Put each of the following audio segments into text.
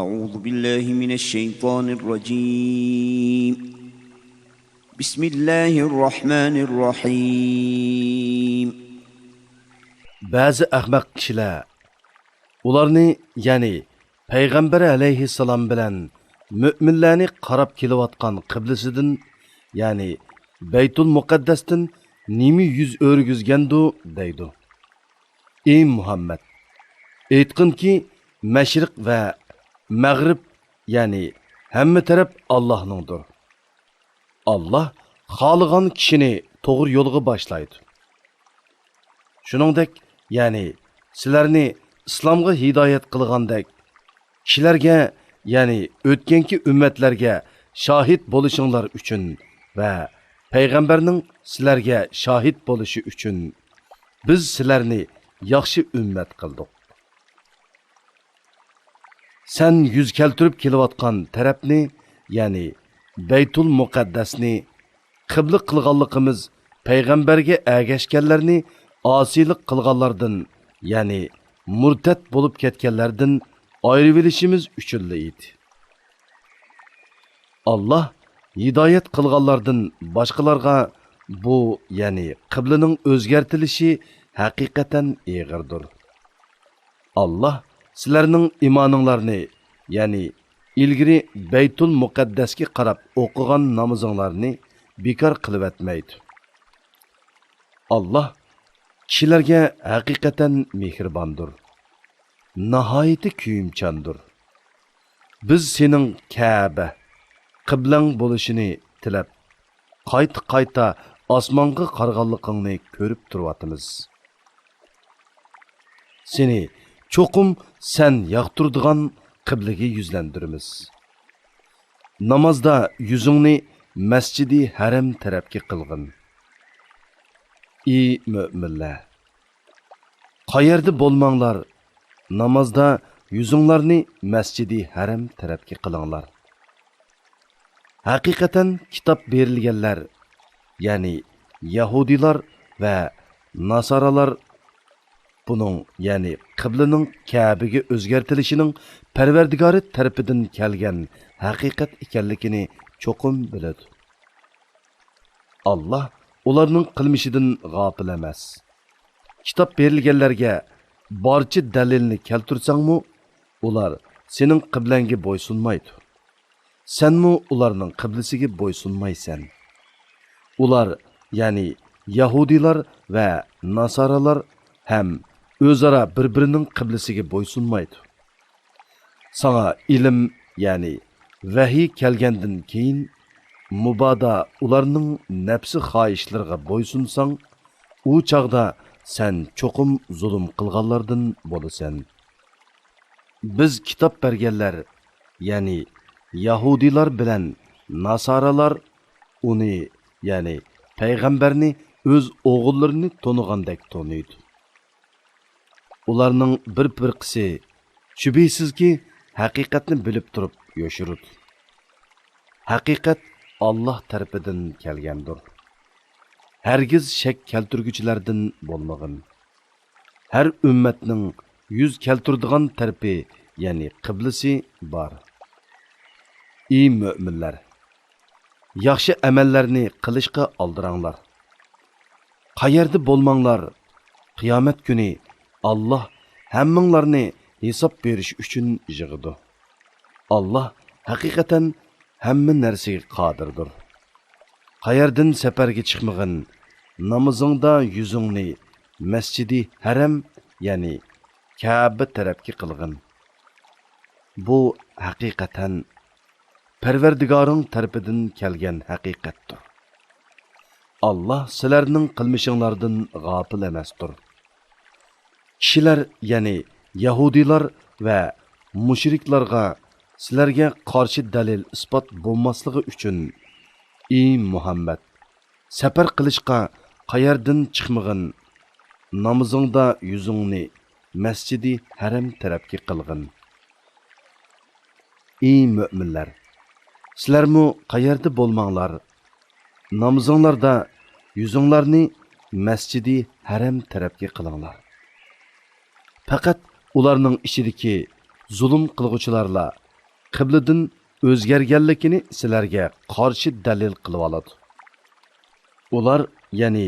أعوذ بالله من الشيطان الرجيم بسم الله الرحمن الرحيم Bazı ahmaq kishilar ularni, ya'ni payg'ambar alayhissalom bilan mu'minlarni qarab kelayotgan qiblasidan, ya'ni Baytul Muqaddasdan nima yuz o'rgizgandu deydi. Ey Muhammad, aytqinki, mashriq va mag'rib, ya'ni hamma taraf Allohningdir. Allah xohlagan kishini to'g'ri yo'lga boshlaydi. Shuningdek, ya'ni sizlarni islomga hidoyat qilgandek, kishilarga, ya'ni o'tganki ummatlarga shohid bo'lishinglar uchun va payg'ambarning sizlarga shohid bo'lishi uchun biz sizlarni yaxshi ummat qildik. Sen yüz keltirib kelayotgan tarafni, ya'ni Baytul Muqaddasni qibla qilganligimiz payg'ambarga ergashganlarni osiylik qilganlardan, ya'ni murtad bo'lib ketganlardan ayirib olishimiz uchun edi. Allah hidoyat qilganlardan boshqalarga bu, ya'ni qiblaning o'zgartirishi haqiqatan og'irdir. Allah sizlarning iymoninglarni, ya'ni ilgari Baytul Muqaddasga qarab o'qigan namozinglarni bekor qilib etmaydi. Allah kishilarga haqiqatan mehribondir, nihoyatda kuyimchandir. Biz sening Ka'ba qiblang bo'lishini tilab, qayta osmonga qarag'anligingni ko'rib turyapmiz. Seni cho'qim sen yoqtirdigan qiblaga yuzlandiramiz. Namozda yuzingni Masjidi Haram tarafga qilgin. Ey mu'minlar, qayerda bo'lmanglar, namozda yuzinglarni Masjidi Haram tarafga qilinglar. Haqiqatan kitob berilganlar, ya'ni Yahudilar va Nasaralar buning, ya'ni qiblaning Ka'baga o'zgartirishining Parvardigori tarafidan kelgan haqiqat ekanligini cho'qim biladi. Allah ularning qilmishidan g'ofil emas. Kitob berilganlarga barcha dalilni keltirsangmi, ular sening qiblangga bo'ysunmaydi. Senmi ularning qiblasiga bo'ysunmaysan. Ular, ya'ni Yahudilar va Nasaralar ham o'zaro bir-birining qiblasiga bo'ysunmaydi. Sana ilm, ya'ni vahiy kelgandan keyin mubodo ularning nafsi xohishlariga bo'ysunsang, u chaqda sen cho'qim zulm qilganlardan bo'lasan. Biz kitob berganlar, ya'ni Yahudilar bilan Nasaralar uni, ya'ni payg'ambarni o'z o'g'illarini to'nigandek to'niydi. Ularning bir qisi shubhisizki haqiqatni bilib turib yoshirdi. Haqiqat Allah tarafidan kelgandir. Hergiz shak keltirguchilardan bo'lmag'in. Her ummatning yüz keltirdigan tarafi, ya'ni qiblasi bor. Ey mu'minlar, yaxshi amallarni qilishga oldiranglar. Qayerda bo'lmanglar, qiyomat kuni Allah hammanglarni hisob berish uchun yig'idi. Allah haqiqatan hamma narsaga qodirdir. Qayerdan safarga chiqmag'in, namozingda yuzingni Masjidi Haram, ya'ni Ka'ba tarafga qilgin. Bu haqiqatan Parvardigoring tarafidan kelgan haqiqatdir. Allah sizlarning qilmishinglardan g'ofil emasdir. Kishilar, ya'ni Yahudilar va mushriklarga sizlarga qarshi dalil isbot bo'lmasligi uchun, ey Muhammad, safar qilishga qayerdan chiqmag'in, namozingda yuzingni Masjidi Haram tarafga qilgin. Ey mu'minlar, sizlarmi qayerda bo'lmanglar, namozinglarda yuzinglarni Masjidi Haram tarafga qilinglar. Faqat ularning ichidagi zulm qilg'uvchilarla qibladan o'zgarganligini sizlarga qarshi dalil qilib oladi. Ular, ya'ni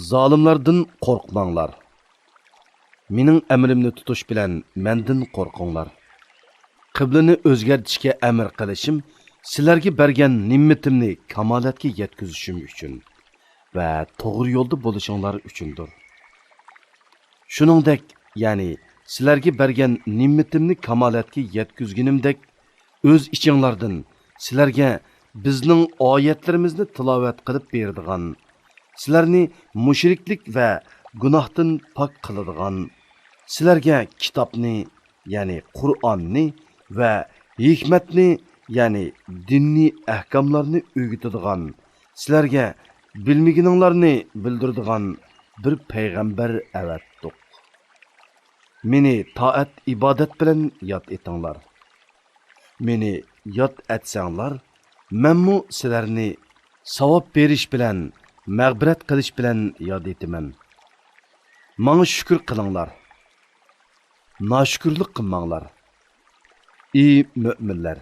zolimlardan qo'rqmanglar. Mening amrimni tutish bilan mendan qo'rqinglar. Qiblani o'zgartirishga amr qilishim sizlarga bergan ne'matimni kamolatga yetkazishim uchun va to'g'ri yo'lda bo'lishinglar uchundir. Shuningdek, ya'ni sizlarga bergan ne'matimni kamolatga yetkazganimdek o'z ichinglardan sizlarga bizning oyatlarimizni tilovat qilib beradigan, sizlarni mushriklik va gunohdan pok qiladigan, sizlarga kitobni, ya'ni Qur'onni va hikmatni, ya'ni dinni ahkamlarni o'rgatadigan, sizlarga bilmaganinglarni bildiradigan bir payg'ambar avatdik. Meni toat ibodat bilan yod etinglar. Meni yod etsanglar, menmu sizlarni savob berish bilan, mag'firat qilish bilan yod etaman. Menga shukr qilinglar. Noshukirlik qilmanglar. Ey mu'minlar,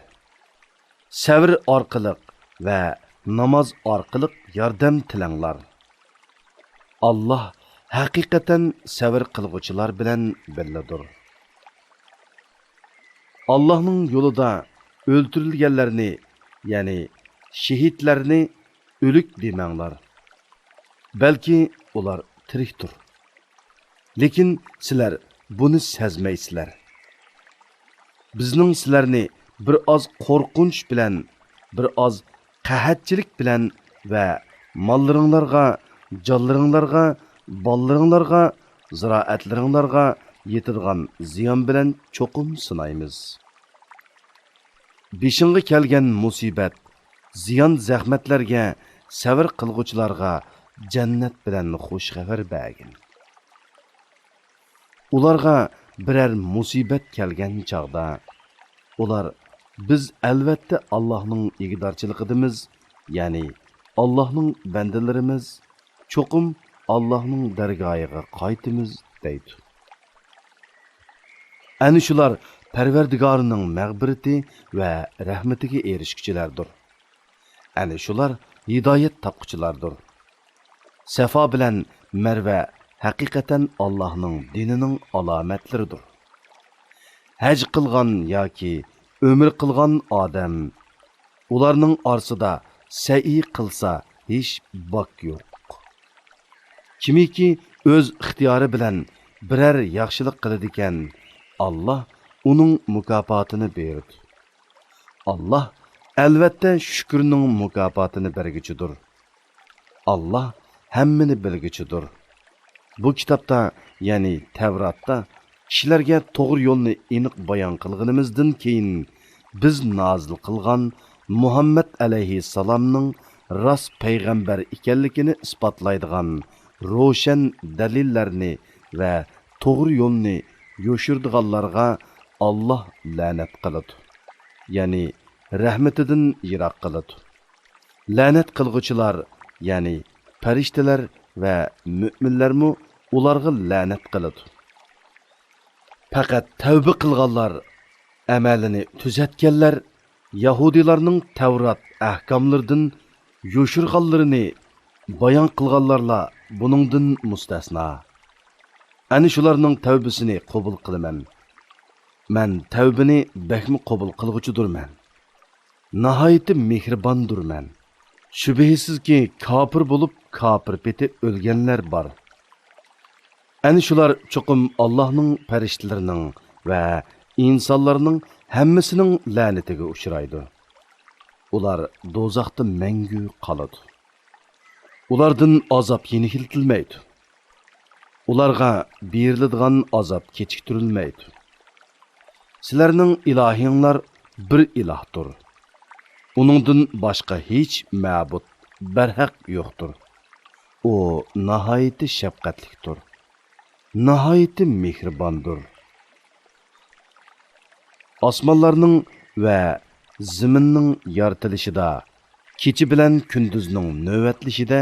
sabr orqali va namoz orqali yordam tilanglar. Allah haqiqatan sabr qilguvchilar bilan birladir. Allah'ның yolida öldürülgenlerini, yani şehitlerini ölük demanglar. Belki ular tiriktir. Lekin sizlar bunu sezmeysizlar. Bizning sizlarni bir az qo'rqinch bilan, bir az qahatchilik bilan va mollaringlarga, jonlaringlarga, bolaringlarga, ziroatlaringlarga yetirgan ziyon bilan cho'qim sinaymiz. Beshingga kelgan musibat, ziyon zahmatlarga sabr qilguvchilarga jannat bilan xush xabar bergin. Ularga birer musibat kelgan chaqda, ular biz albatta Allohning igdorchiligimiz, ya'ni Allohning bandalarimiz, cho'qim Allohning dargohiga qaytimiz deydi. Ana shular Parvardigorning mag'firati va rahmatiga erishguchilardir. Ana shular hidoyat topquchilardir. Safo bilan Marva haqiqatan Allohning dinining alomatlaridir. Haj qilgan yoki umr qilgan odam ularning orasida sa'i qilsa hech bok yo'q. Kimiki o'z ixtiyori bilan biror yaxshilik qiladigan, Allah uning mukofotini beradi. Allah albatta shukrning mukofotini berguchidir. Allah hammani bilguchidir. Bu kitobda, ya'ni Tavratda kishilarga to'g'ri yo'lni aniq bayon qilganimizdan keyin biz nozil qilgan Muhammad alayhissalomning rost payg'ambar ekanligini isbotlaydigan ro'shan dalillarni va to'g'ri yo'lni yo'shirdiganlarga Allah la'nat qiladi. Ya'ni rahmatidan yiroq qiladi. La'nat qilguvchilar, ya'ni farishtalar va mu'minlarmu ularga la'nat qiladi. Faqat tavba qilganlar, amalini tuzatganlar, Yahudilarning Tavrat ahkomlaridan yo'shirganlarini bayon qilganlarla buningdan mustasno. Ana shularning tavbasini qabul qilaman. Men tavbani bakmi qabul qilg'uchidirman. Nihoyatda mehribondurman. Shubhisizki kafir bo'lib kafir peti o'lganlar bor. Ana shular cho'qim Allohning farishlarining va insonlarning hammasining la'natiga uchraydi. Ular do'zaxda mangu qoladi. Ulardan azob yengiltilmaydi. Ularga beriladigan azob kechiktirilmaydi. Sizlarning ilohinglar bir ilohdir. Uningdan boshqa hech ma'bud barhaq yo'qdir. O nihoyatda shafqatlikdir. Nihoyatda mehribondir. Osmonlarning va zaminning yaratilishida, kecha bilan kunduzning navbatlashida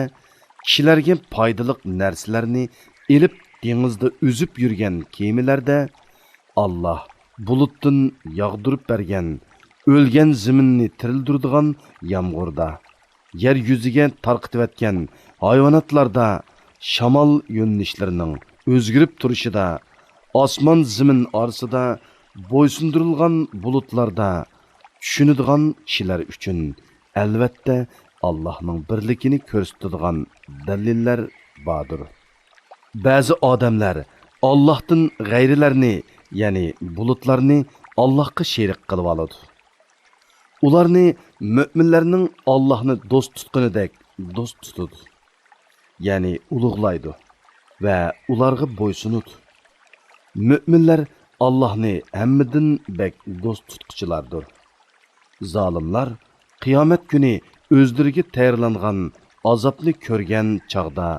kishilarga foydali narsalarni elib dengizda uzib yurgan kemalarda Allah bulutdan yog'dirib bergan o'lgan zaminni tirildirdigan yomg'irda, yer yuziga tarqitayotgan hayvonotlarda, shamol yo'nalishlarining o'zgarib turishida, osmon zamin orasida bo'ysundirilgan bulutlarda tushunadigan kishilar uchun albatta Allohning birligini ko'rsatadigan dalillar bordir. Ba'zi odamlar Allohdan g'ayrilarni, ya'ni bulutlarni Allohga sherik qilib oladi. Ularni mo'minlarning Allohni do'st tutganidek do'st tutadi. Ya'ni ulug'laydi va ularga bo'ysunadi. Mo'minlar Allohni hammadan bek do'st tutquchilardir. Zolimlar qiyomat kuni o'zlariga tayyorlangan azobni ko'rgan chaqda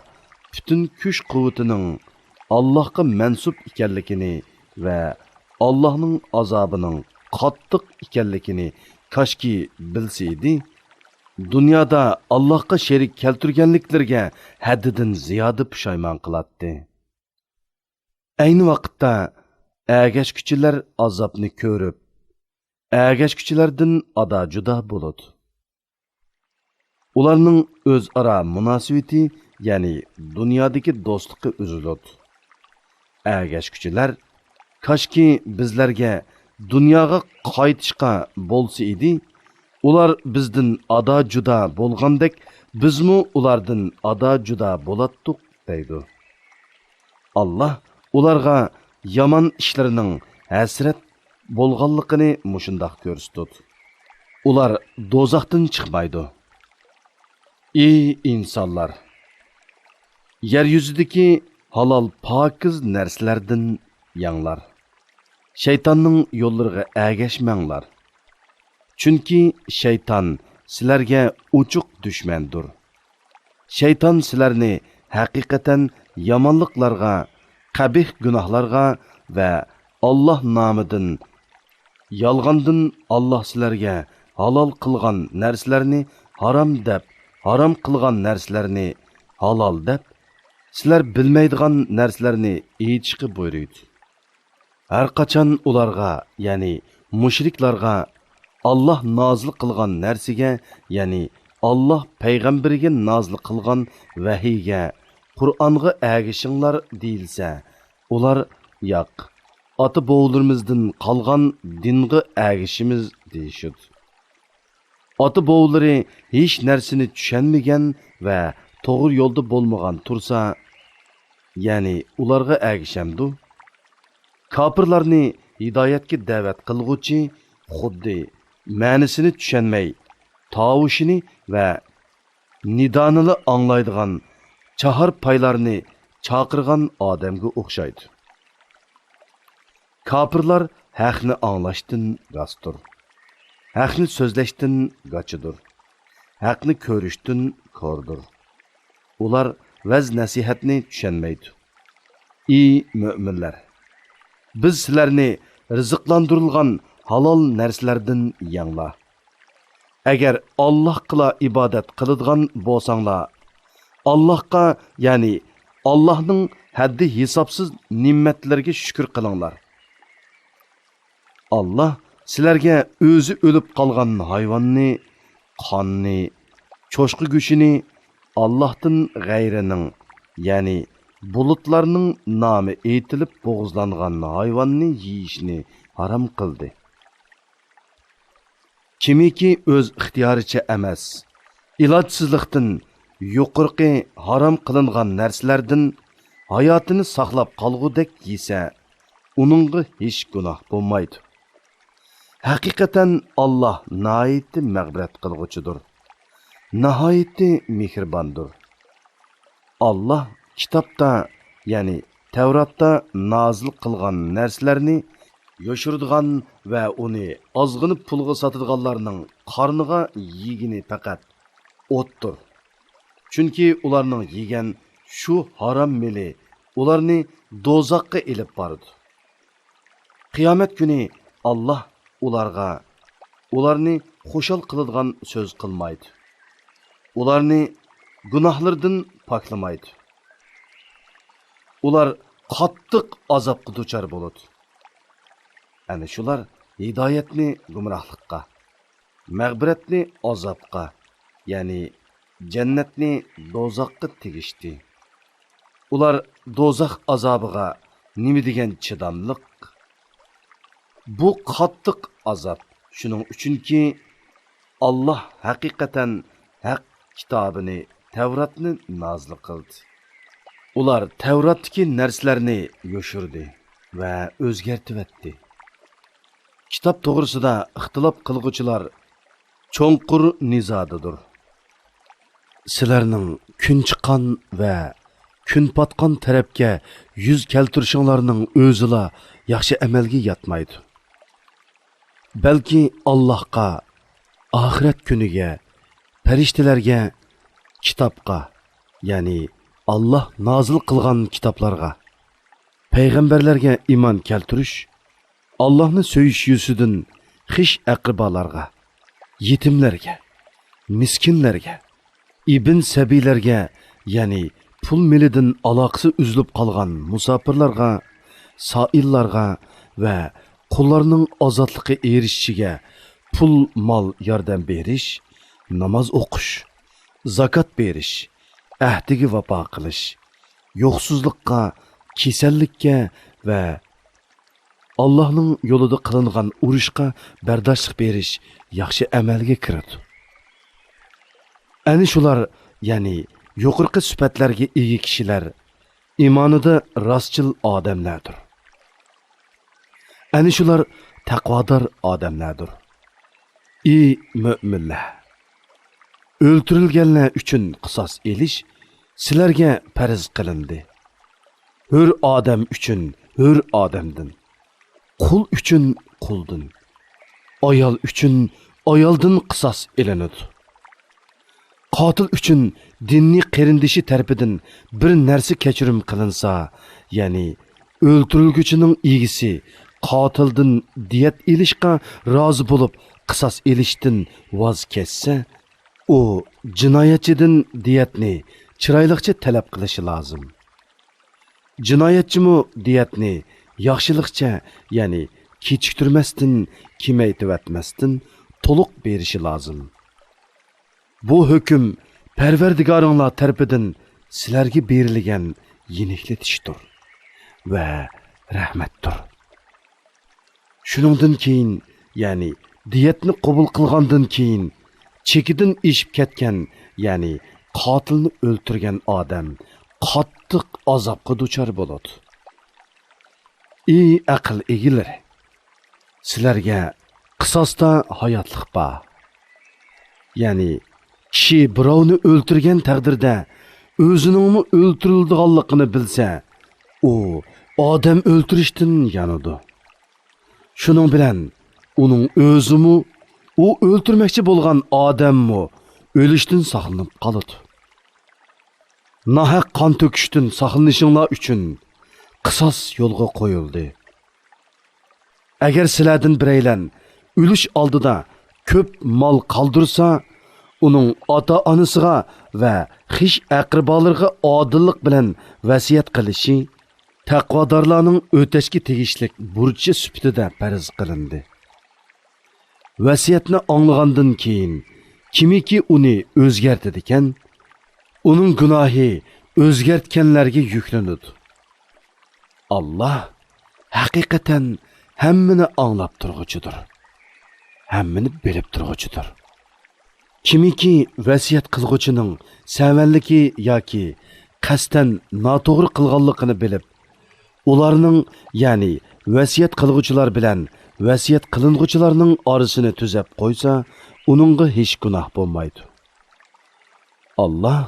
bütün kuch-quvvatining Allohga mansub ekanligini va Allohning azobining qattiq ekanligini kashki bilsa edi, dunyoda Allohga sherik keltirganliklarga haddidan ziyoda pushaymon qiladi. Ayni vaqtda agashkuchilar azobni ko'rib, agashkuchilardan ada juda bo'ladi. Ularning o'zaro munosabati, ya'ni dunyodagi do'stligi uziladi. Agashkuchilar kashki bizlarga dunyoga qaytishga bo'lsa edi, ular bizdan ada juda bo'lgandek, bizmi ulardan ada juda bo'latdik deydi. Allah ularga yomon ishlarining hasrat bo'lganligini mushundoq ko'rsatdi. Ular do'zaxdan chiqmaydi. Ey insonlar, yer yuzidagi halol pokiz narsalardan yanglar. Shaytonning yo'llariga agashmanglar. Chunki shayton sizlarga ochiq dushmandir. Shayton sizlarni haqiqatan yomonliklarga, qabih gunohlarga va Alloh nomidan yolg'ondan Alloh sizlarga halol qilgan narsalarni harom deb, harom qilgan narsalarni halol deb, sizlar bilmaydigan narsalarni aytishga buyuradi. Har qachon ularga, ya'ni mushriklarga Alloh nozil qilgan narsaga, ya'ni Alloh payg'ambariga nozil qilgan vahiyga, Qur'onga agishinglar deyilsa, ular yo'q, ota bovullarimizdan qolgan dinga agishimiz deyishadi. Ota bovulları hech narsani tushunmagan va to'g'ri yo'lda bo'lmagan tursa, ya'ni ularga agishamdi. Kafirlarni hidoyatga da'vat qilguvchi xuddi ma'nisini tushunmay, tavushini va nidonini anglaydigan chahar paylarni chaqirgan odamga o'xshaydi. Kafirlar haqni anglashdan rastdir. Haqni so'zlashdan qochidir. Haqni ko'rishdan ko'rdir. Ular vaz nasihatni tushunmaydi. Ey mo'minlar, biz sizlarni rizqlantirilgan halol narsalardan yanglar. Agar Allohga ibodat qiladigan bo'lsanglar, Allohga, ya'ni Allohning haddi hisobsiz ne'matlarga shukr qilinglar. Allah sizlarga o'zi o'lib qolgan hayvonni, qonni, cho'shqi go'shini Allohdan g'ayrining, ya'ni bulutlarning nomi aytilib bo'g'izlangan hayvonni yeyishni harom qildi. Kimiki o'z ixtiyoricha emas, ilojsizlikdan yuqorqi harom qilingan narsalardan hayotini saqlab qolgudek yesa, uningga hech gunoh bo'lmaydi. Haqiqatan Allah nihoyatda mag'firat qilg'uchidir, nihoyatda mehribondir. Allah kitobda, ya'ni Tavratda nozil qilgan narsalarni yoshirdigan va uni ozg'ini pulga sotadiganlarning qorniga yegini faqat o'tdir. Chunki ularning yegan shu harom meli ularni do'zaxga elib boradi. Qiyomat kuni Allah ularni xushal qiladigan so'z qilmaydi. Ularni gunohlardan poklamaydi. Ular qattiq azobga duchor bo'ladi. Ana shular hidoyatni gumrohlikqa, mag'firatni azobga, ya'ni jannatni do'zaxga tegishdi. Ular do'zax azobiga nima degan chidamliq? Bu qattiq azob. Shuning uchunki Allah haqiqatan haq kitobini, Tavratni nozil qildi. Ular Tavratdagi narsalarni yoshirdi va o'zgartib etdi. Kitob to'g'risida ixtilof qilguvchilar cho'nqur nizodadir. Sizlarning kun chiqqan va kun patqan tarafga yuz keltirishinglarning o'zila yaxshi amalga yetmaydi. Balki Allohga, oxirat kuniga, farishtalarga, kitobga, ya'ni Allah nozil qilgan kitoblarga, payg'ambarlarga iymon keltirish, Allah'ni söyüş yüzüdün xish aqribalarga, yetimlarga, miskinlarga, ibn sabilarga, ya'ni pul milidan aloqasi uzilib qolgan musofirlarga, soillarga va qullarning ozodligiga erishishiga pul mol yordam berish, namoz o'qish, zakot berish, ahdiga vafo qilish, yo'qsizlikqa, kasallikka va Allah'ның yolida qılınğan urushqa bardoshlik berish yaxshi amalga kiradi. Ani shular, ya'ni yuqorqi sifatlarga ega kishilar iymonida rostchil odamlardir. Ani shular taqvodor odamlardir. Ey mo'minlar, o'ltirilganlar uchun qisos elish sizlarga farz qilindi. Hur odam uchun hur odamdan, qul uchun quldan, ayol uchun ayoldan qisos elinadi. Qotil uchun dinni qarindishi tarafidan bir narsa kechirim qilinsa, ya'ni o'ltirilguchining egisi qotildan diyat elishga rozi bo'lib qisos elishdan voz kechsa, u jinoyatchidan diyatni chiroyliqcha talab qilishi lozim. Jinoyatchimi diyatni yaxshilikcha, ya'ni kechiktirmasdan, kemaytibatmasdan to'liq berishi lozim. Bu hukm Parvardigoringlar tarafidan sizlarga berilgan yeniklatishdir va rahmatdir. Shuningdan keyin, ya'ni diyatni qabul qilgandan keyin chekidan eshib ketgan, ya'ni qotilni o'ltirgan odam qattiq azobga duchor bo'ladi. Ey aql egilari, sizlarga qisosda hayotlik bor. Ya'ni kishi birovni o'ltirgan taqdirda o'ziningmi o'ltirildiganligini bilsa, u odam o'ltirishdan yanadi. Shuning bilan uning o'zimi, u o'ltirmoqchi bo'lgan odammi o'lishdan saqlanib qoladi. Nahaq qon to'kishdan saqlanishinglar uchun qisos yo'lga qo'yildi. Agar sizlardan biraylan o'lish oldida ko'p mol qoldirsa, uning ota-onasiga va xish aqribolarga odillik bilan vasiyat qilishi taqvodorlarning o'tashga tegishlik burchi sifatida farz qilindi. Vasiyatni anglagandan keyin kimiki uni o'zgartirdi ekan, uning gunohi o'zgartganlarga yuklanadi. Allah haqiqatan hammani anglab turg'uchidir, hammani bilib turg'uchidir. Kimiki vasiyat qilg'uchining savanligi yoki qasdan noto'g'ri qilganligini bilib, ularning, ya'ni vasiyat qilg'uchilar bilan vasiyat qiling'uchilarning orasini tuzab qo'ysa, uningga hech gunoh bo'lmaydi. Allah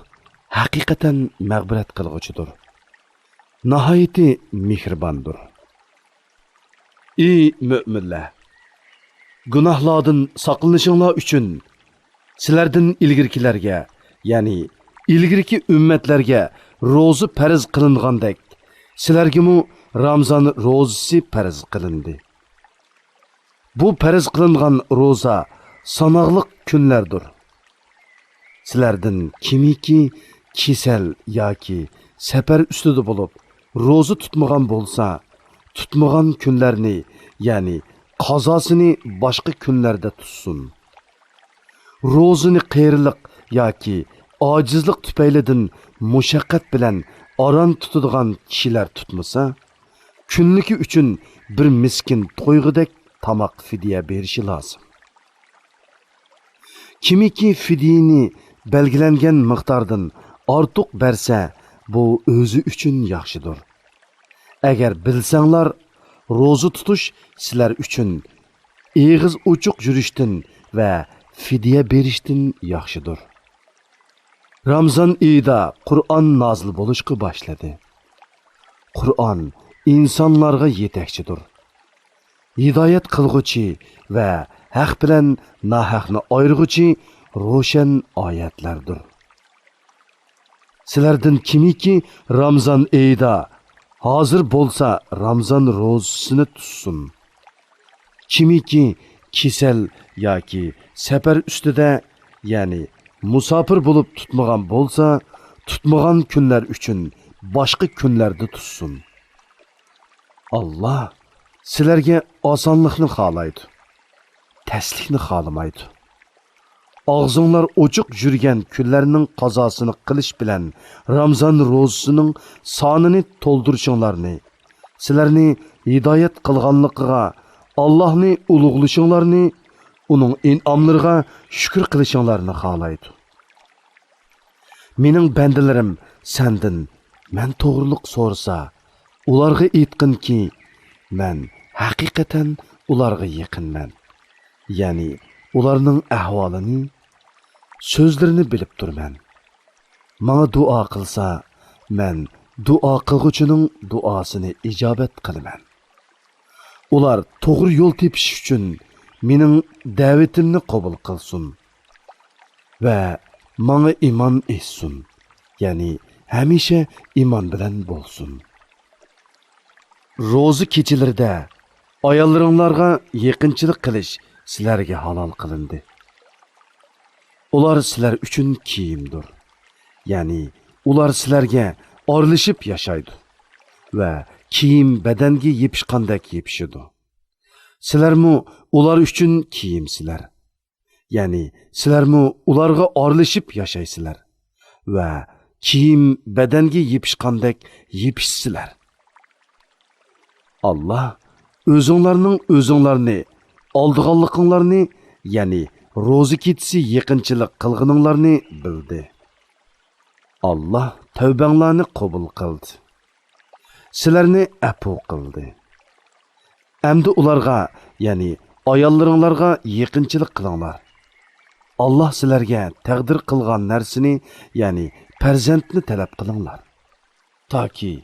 haqiqatan mag'firat qilg'uchidir, nihoyatda mehribondir. Ey mo'minlar, gunohlardan saqlanishinglar uchun sizlardan ilgirkilarga, ya'ni ilgirki ummatlarga ro'za farz qilingandek, sizlarga mu Ramazon ro'zasi farz qilindi. Bu farz qilingan ro'za sanoqli kunlardir. Sizlardan kimiki kasal yoki safar ustida bo'lib ro'za tutmagan bo'lsa, tutmagan kunlarni, ya'ni qazosini boshqa kunlarda tutsin. ro'zini qiyirliq yoki ojizlik tufaylidan mushaqqat bilan aron tutadigan kishilar tutmasa, kunligi uchun bir miskin to'yg'idek tamoq fidya berishi lozim. Kimiki fidyani belgilangan miqdordan ortiq bersa, bu o'zi uchun yaxshidir. Agar bilsanglar, ro'za tutish sizlar uchun eg'iz ochiq yurishdan va fidya berishdan yaxshidir. Ramazon oyida Qur'on nozil bo'lishga boshladi. Qur'on insonlarga yetakchidir. Hidoyat qilg'uchi va haq bilan nohaqni ayirg'uchi ro'shan oyatlardir. Sizlardan kimiki Ramazon oyida hozir bo'lsa Ramazon ro'zasini tutsin. Kimiki kasal yoki safar ustida, ya'ni musofir bo'lib tutmagan bo'lsa, tutmagan kunlar uchun boshqa kunlarda tutsin. Allah sizlarga osonlikni xohlaydi, taslikni xohlamaydi. Og'zinglar ochiq yurgan kunlarning qazosini qilish bilan Ramazon ro'zasining sonini to'ldirishinglarni, sizlarni hidoyat qilganligiga Allohni ulug'lashinglarni, uning in'omlariga shukr qilishinglarni xohlaydi. Mening bandalarim sendan men to'g'riliq so'rasa, ularga aytqinki, men haqiqatan ularga yaqinman. Ya'ni ularning ahvolini, so'zlarini bilib turman. Menga duo qilsa, men duo qilguvchining duosini ijobat qilaman. Ular to'g'ri yo'l tepish uchun mening da'vatimni qabul qilsin va menga iymon etsin. Ya'ni hamisha iymon bilan bo'lsin. Ro'za kechalarida ayollaringlarga yaqinchilik qilish sizlarga halol qilindi. Ular sizlar uchun kiyimdir. Ya'ni ular sizlarga orlishib yashaydi va kiyim badanga yepishqandek yepishidi. Sizlarmi ular uchun kiyimsizlar. Ya'ni sizlarmi ularga orlishib yashaysizlar va kiyim badanga yepishqandek yepishsizlar. Allah o'zinglarni oldiganliklarini, ya'ni ro'za ketisi yaqinchilik qilganinglarni bildi. Allah tavbanglarni qabul qildi. Sizlarni afu qildi. Endi ularga, ya'ni ayollaringlarga yaqinchilik qilinglar. Allah sizlarga taqdir qilgan narsani, ya'ni farzandni talab qilinglar. Toki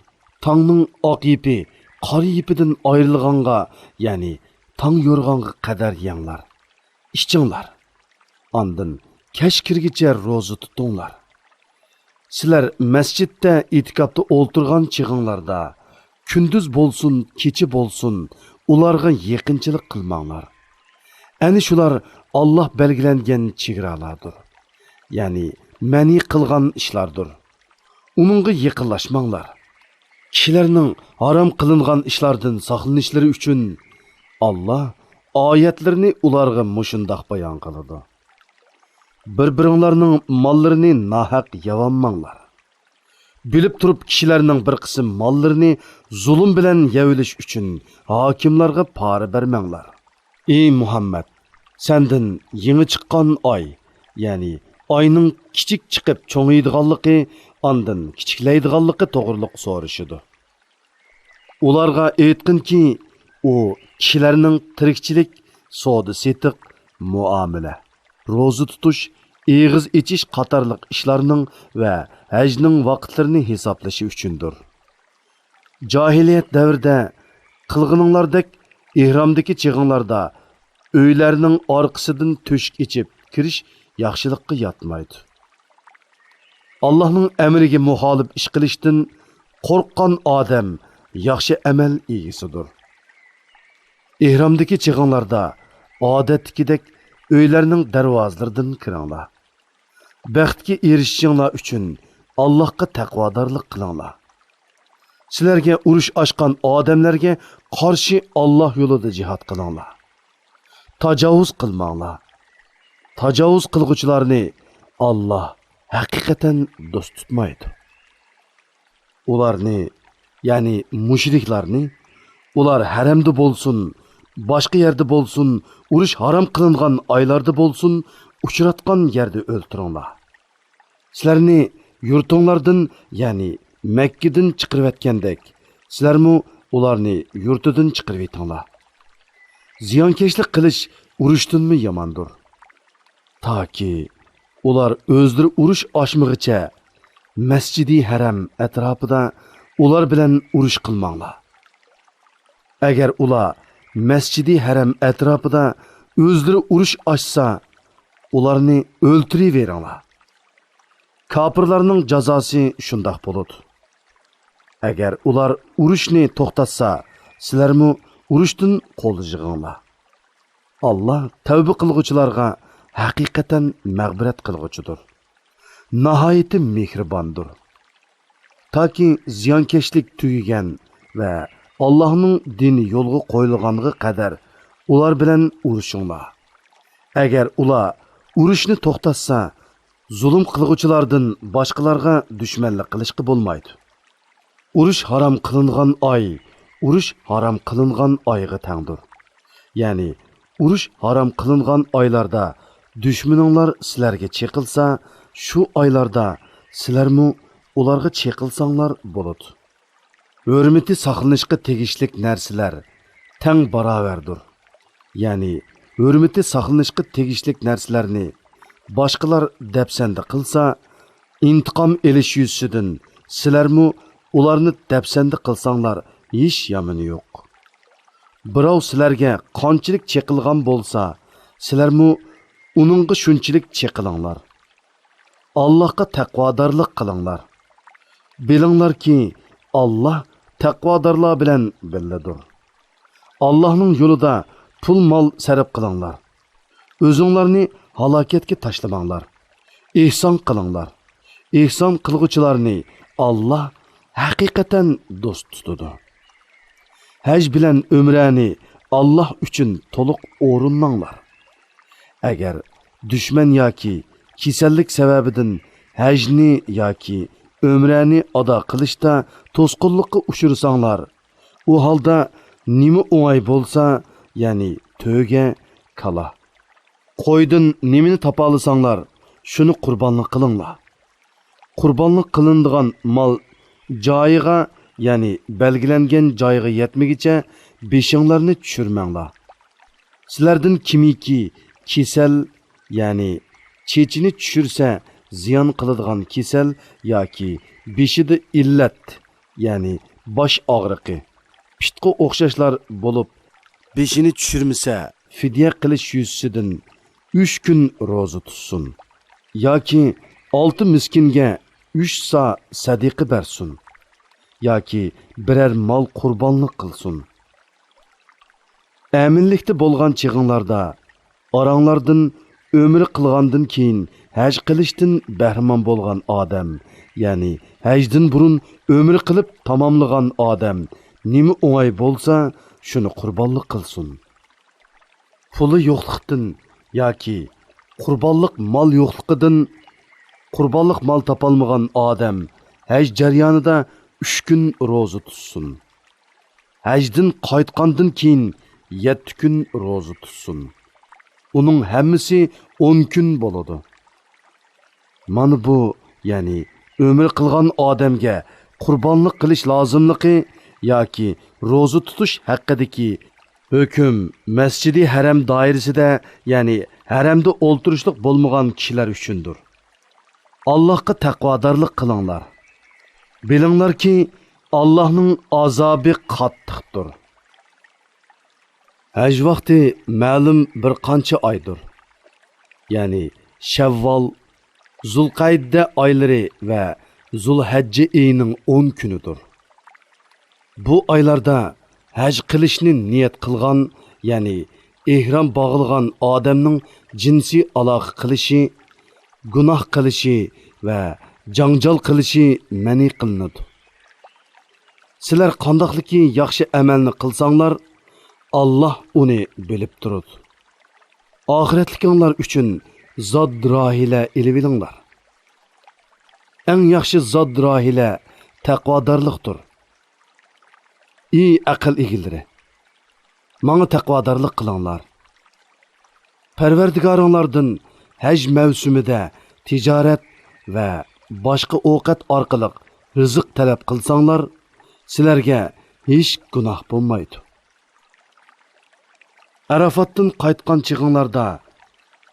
tongning oq ipi qora ipidan ayrilganga, ya'ni tong yo'rganga qadar yenglar. İçinglar. Andın kech kirgicha ro'za tutinglar. Sizlar masjidda itikofda o'ltirgan chig'inglarda kunduz bo'lsin, kecha bo'lsin, ularga yaqinchilik qilmanglar. Ani shular Allah belgilangan chegaralardir. Ya'ni mani qilgan ishlardir. Uningga yaqinlashmanglar. Kishilarning harom qilingan ishlardan saqlanishlari uchun Allah oyatlarini ularga mushundoq bayon qiladi. Bir-biringlarning mollarini nohaq yavanmanglar. Bilib turib kishilarning bir qism mollarini zulm bilan yevilish uchun hokimlarga pora bermanglar. Ey Muhammad, sendan yangi chiqqan oy, ya'ni oyning kichik chiqib cho'ngiydiganligi, ondan kichiklaydiganligi to'g'riliq so'rashidi. Ularga aytqinki, u kishilarning tirikchilik, savdo setiq, muomala, ro'za tutish, eg'iz ichish qatorliq ishlarning va hajning vaqtlarini hisoblashi uchundir. Jahiliyat davrida qilganinglardek ihromdagi chig'inglarda uylarning orqasidan to'shik ichib kirish yaxshilikqa yotmaydi. Allohning amriga muxolif ish qilishdan qo'rqqan odam yaxshi amal egasidir. İhromdagi chig'inglarda odatdagidek uylarning darvozalaridan kiringlar. Baxtga erishishinglar uchun Allohga taqvodorlik qilinglar. Sizlarga urush ochgan odamlarga qarshi Alloh yo'lida jihad qilinglar. Tajovuz qilmanglar. tajovuz qilg'uvchilarni Allah haqiqatan do'st tutmaydi. Ularni, ya'ni mushriklarni, ular haramda bo'lsin, boshqa yerda bo'lsin, urush harom qilingan oylarda bo'lsin, uchratgan yerda o'ltiringlar. Sizlarni yurtinglardan, ya'ni Makkadan chiqarib etgandek, sizlarmi ularni yurtidan chiqarib etinglar. Ziyonkashlik qilish urushdanmi yomondir. Toki ular o'zlari urush ochmig'icha Masjidi Haram atrofida ular bilan urush qilmanglar. Agar ular Masjidi Haram atrofida o'zlari urush ochsa, ularni o'ltiraveringlar. Kafirlarning jazosi shundoq bo'ladi. Agar ular urushni to'xtatsa, sizlarmi urushdan qo'l yig'inglar. Allah tavba qilguvchilarga haqiqatan mag'firat qilguvchidir. Nihoyatda mehribondir. Toki ziyonkashlik tugagan va Allohning dini yo'lga qo'yilganiga qadar ular bilan urushinglar. Agar ular urushni to'xtatsa, zulm qilguvchilardan boshqalarga dushmanlik qilishga bo'lmaydi. Urush harom qilingan oy, urush harom qilingan oyga tengdir. Ya'ni urush harom qilingan oylarda dushmaninglar sizlarga cheqilsa, shu oylarda sizlarmi ularga cheqilsanglar bo'ladi. Hurmati saqlanishga tegishlik narsalar teng barobardir. Ya'ni hurmati saqlanishga tegishlik narsalarni boshqalar dafsanda qilsa, intiqom elish yuzidan sizlarmi ularni dafsanda qilsanglar hech yomoni yo'q. Birov sizlarga qanchalik cheqilgan bo'lsa, sizlarmi uningga shunchalik cheqilinglar. Allohga taqvodorlik qilinglar. Bilinglarki, Allah taqvodorlar bilan birlidir. Allohning yo'lida pul mol sarf qilinglar. O'zinglarni halokatga tashlamanglar. Ihson qilinglar. Ihson qilguvchilarni Allah haqiqatan do'st tutadi. Haj bilan umrani Allah uchun to'liq o'rinlanglar. Agar dushman yoki kasallik sababidan hajni yoki umrani ado qilishda to'sqinlikqa uchursanglar, u holda nima o'ng'ay bo'lsa, ya'ni to'ga, kala, qo'ydan nimani topa olsanglar, shuni qurbonlik qilinglar. Qurbonlik qilinadigan mol joyiga, ya'ni belgilangan joyiga yetmagicha beshinglarni tushirmanglar. Sizlardan kimiki kasal, ya'ni chechini tushirsa ziyon qiladigan kasal yoki beshida illat, ya'ni bosh og'riqi, pitqa o'xshashlar bo'lib, beshini tushirmasa, fidya qilish yuzidan 3 kun roza tutsin. Yoki 6 miskinga 3 sa sadiqa bersin. Yoki birer mol qurbonlik qilsin. Aminlikda bo'lgan chig'inglarda oranglardan ömür qilgandan keyin haj qilishdan bahramon bo'lgan odam, ya'ni hajdan burun ömür qilib tamomlagan odam nima o'ng'ay bo'lsa, shuni qurbonlik qilsin. Puli yo'qlikdan yoki qurbonlik mol yo'qligidan qurbonlik mol topolmagan odam haj jarayonida 3 kun roza tutsin. Hajdan qaytgandan keyin 7 kun roza tutsin. Onun hammasi 10 kun bo'ladi. Mana bu, ya'ni ömür qilgan odamga qurbonlik qilish lozimligi yoki roza tutish haqidagi hukm Masjidi Haram doirasida, ya'ni haramda o'ltirishlik bo'lmagan kishilar uchundir. Allohga taqvodorlik qilinglar. Bilinglarki, Allohning azobi qattiqdir. Haj vaqti ma'lum bir qancha oydir. Ya'ni Shavvol, Zulqayda oylari va Zulhajja oyining 10 kunidir. Bu oylarda haj qilishni niyat qilgan, ya'ni ihrom bog'ilgan odamning jinsiy aloqa qilishi, gunoh qilishi va janjal qilishi ma'ni qilinadi. Sizlar qandoqliki yaxshi amalni qilsanglar, Allah uni bilib turadi. Oxiratlikinglar uchun zod rohila ilib olinglar. Eng yaxshi zod rohila taqvodorlikdir. Ey aql egilari, manga taqvodorlik qilinglar. Parvardigoringlardan haj mavsumida tijorat va boshqa ovqat orqali rizq talab qilsanglar, sizlarga hech gunoh bo'lmaydi. Arafatdan qaytgan chig'inglarda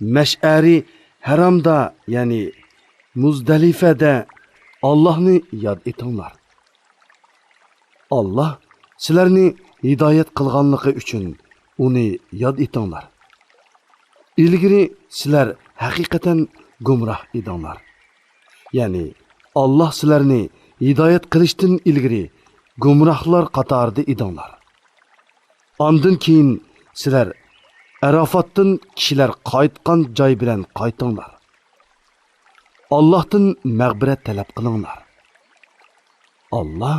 Mash'ari haramda, ya'ni Muzdalifada Allohni yod etinglar. Allah sizlarni hidoyat qilganligi uchun uni yod etinglar. İlgiri sizlar haqiqatan gumroh edinglar. Ya'ni Allah sizlarni hidoyat qilishdan ilgari gumrohlar qatorida edinglar. Ondan keyin sizlar Arafatdan kishilar qaytgan joy bilan qaytinglar. Allohdan mag'firat talab qilinglar. Allah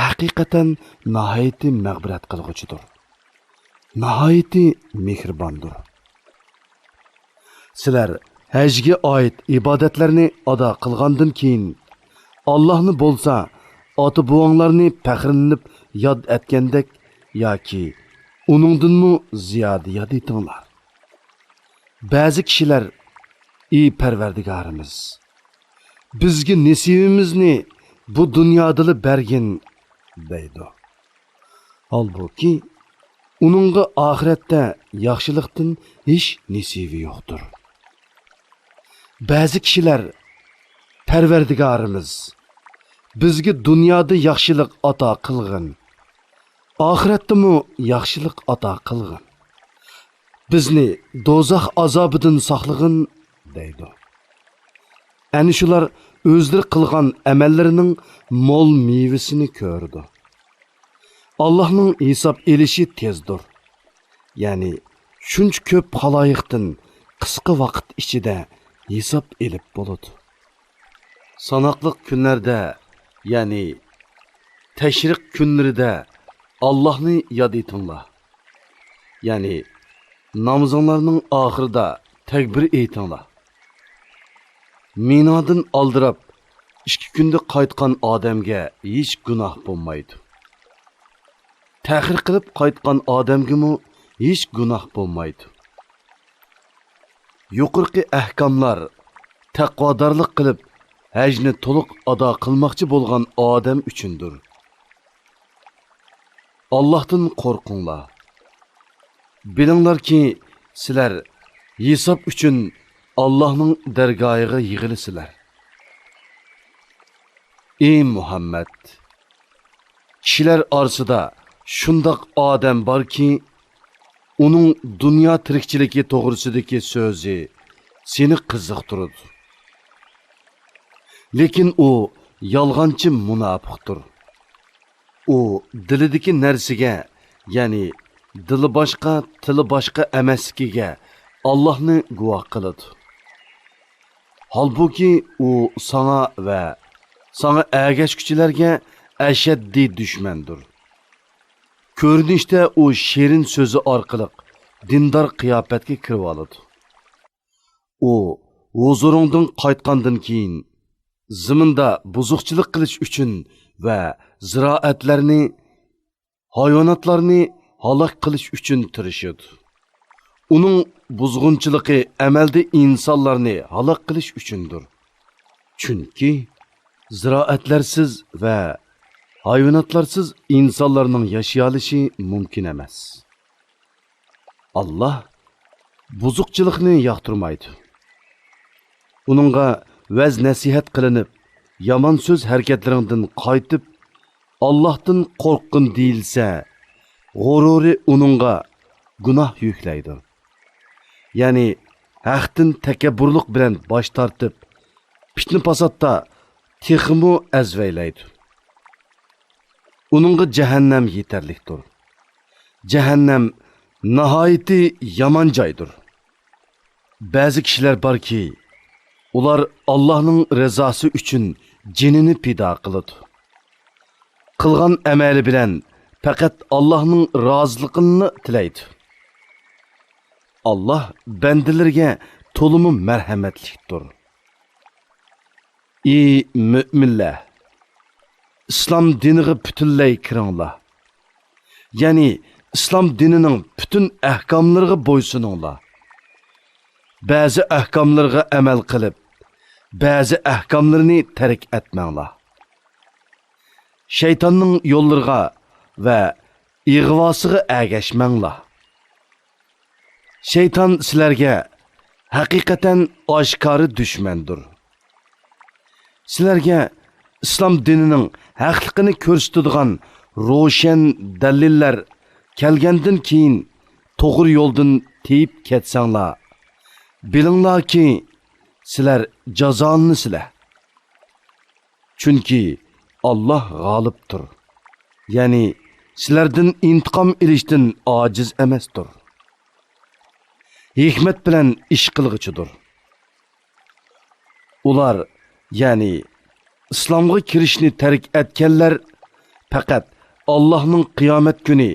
haqiqatan nihoyatda mag'firat qilg'uchidir. Nihoyatda mehribondir. Sizlar hajga oid ibodatlarni ado qilgandan keyin Allohni bo'lsa, ota-buvanglarni faxrlanib yod etgandek yoki uningdanmi ziyoda yod etinglar. Ba'zi kishilar, ey Parvardigorimiz, bizga nasibimizni bu dunyoda bergin deydi. Halbuki uningga oxiratda yaxshilikdan hech nasibi yo'qdir. Ba'zi kishilar, Parvardigorimiz, bizga dunyoda yaxshilik ato qilgin, oxiratdami yaxshilik ato qilgin, bizni do'zax azobidan saqlag'in deydi. Ani shular o'zlari qilgan amallarining mo'l mevasini ko'rdi. Allohning hisob elishi tezdir. Ya'ni shuncha ko'p xaloyiqdan qisqa vaqt ichida hisob elib bo'ladi. Sanoqli kunlarda, ya'ni tashriq kunlarida Allohni yod etinglar. Ya'ni namozinglarning oxirida takbir aytinglar. Minodan oldirab 2 kunda qaytgan odamga hech gunoh bo'lmaydi. Ta'xir qilib qaytgan odamga hech gunoh bo'lmaydi. Yuqorqi ahkomlar taqvodorlik qilib hajni to'liq ado qilmoqchi bo'lgan odam uchundir. Allohdan qo'rqinglar. Bilinglarki, sizlar hisob uchun Allohning dargohiga yig'ilisizlar. Ey Muhammad, kishilar orasida shundoq odam borki, uning dunyo tirikchiligi to'g'risidagi so'zi seni qiziqtiradi. Lekin u yolg'onchi munofiqdir. U dilidagi narsaga, ya'ni dili boshqa, tili boshqa emasligiga Allohni guvoh qiladi. Halbuki u sana va sana ergashuvchilarga ashaddiy dushmandir. Ko'rinishda u shirin so'zi orqali dindor qiyofatga kirib oladi. U huzuringdan qaytgandan keyin zaminda buzuqchilik qilish uchun va ziroatlarni, hayvonotlarni halok qilish uchun tirishadi. Uning buzg'unchiligi amalda insonlarni halok qilish uchundir. Chunki ziroatlarsiz va hayvonotlarsiz insonlarning yashayolishi mumkin emas. Allah buzuqchilikni yoqtirmaydi. Uningga vaz nasihat qilinib, yomon so'z harakatlaringdan qaytib, Allohdan qo'rqqin deyilsa, g'ururi uningga gunoh yuklaydi. Ya'ni haqdan takabburlik bilan bosh tortib, fitna fasodda texmu azvaylaydi. Uningga jahannam yetarlikdir. Jahannam nihoyatda yomon joydir. Ba'zi kishilar borki, ular Allohning rizosi uchun jinini pido qiladi. Qilgan amali bilan faqat Allohning roziligini tilaydi. Allah bandalarga tolumu merhametlikdir. Ey müminler, İslam diniga butunlay kiringlar. Ya'ni İslam dinining bütün ahkomlariga bo'ysuninglar. Ba'zi ahkomlarga amal qilib, ba'zi ahkomlarni tark etmanglar. Shaytonning yo'llariga va ig'vosiga ergashmanglar. Shayton sizlarga haqiqatan oshkora dushmandir. Sizlarga İslam dinining haqliqini ko'rsatadigan ro'shan dalillar kelgandan keyin to'g'ri yo'ldan teyib ketsanglar, bilinglarki sizlar jazonisizlar. Chunki Allah g'olibdir. Ya'ni sizlardan intiqom ilishdan ojiz emasdir. Hikmat bilan ish qilg'ichidir. Ular, ya'ni İslamga kirishni tark etganlar faqat Allohning qiyomat kuni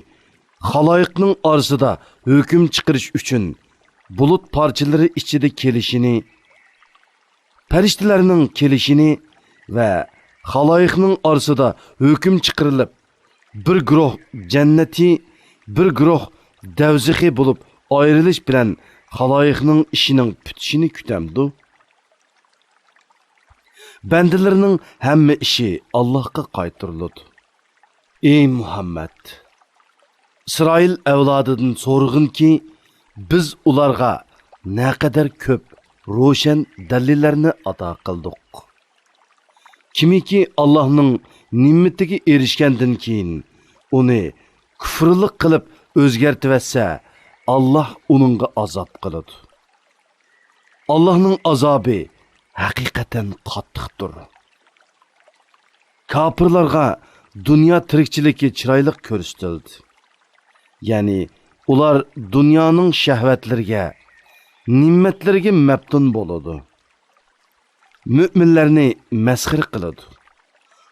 xaloyiqning orasida hukm chiqarish uchun bulut parchalari ichida kelishini, farishtalarning kelishini va xaloyiqning orasida hukm chiqarilib, bir guruh jannati, bir guruh davzihi bo'lib ayrilish bilan xaloyiqning ishining bitishini kutamdi. Bandalarning hamma ishi Allohga qaytariladi. Ey Muhammad, İsrail avlodidan so'rg'inki, biz ularga naqadar ko'p ro'shan dalillarni ato qildik. Kimiki Allohning ne'matiga erishgandan keyin uni kufrlik qilib o'zgartirsa, Allah uningga azob qiladi. Allohning azobi haqiqatan qattiqdir. Kafirlarga dünya tirikchiligi chiroyli ko'rsatildi. Ya'ni ular dunyoning shahvatlariga, ne'matlariga maftun bo'ladi. Müminlarni masxir qiladi.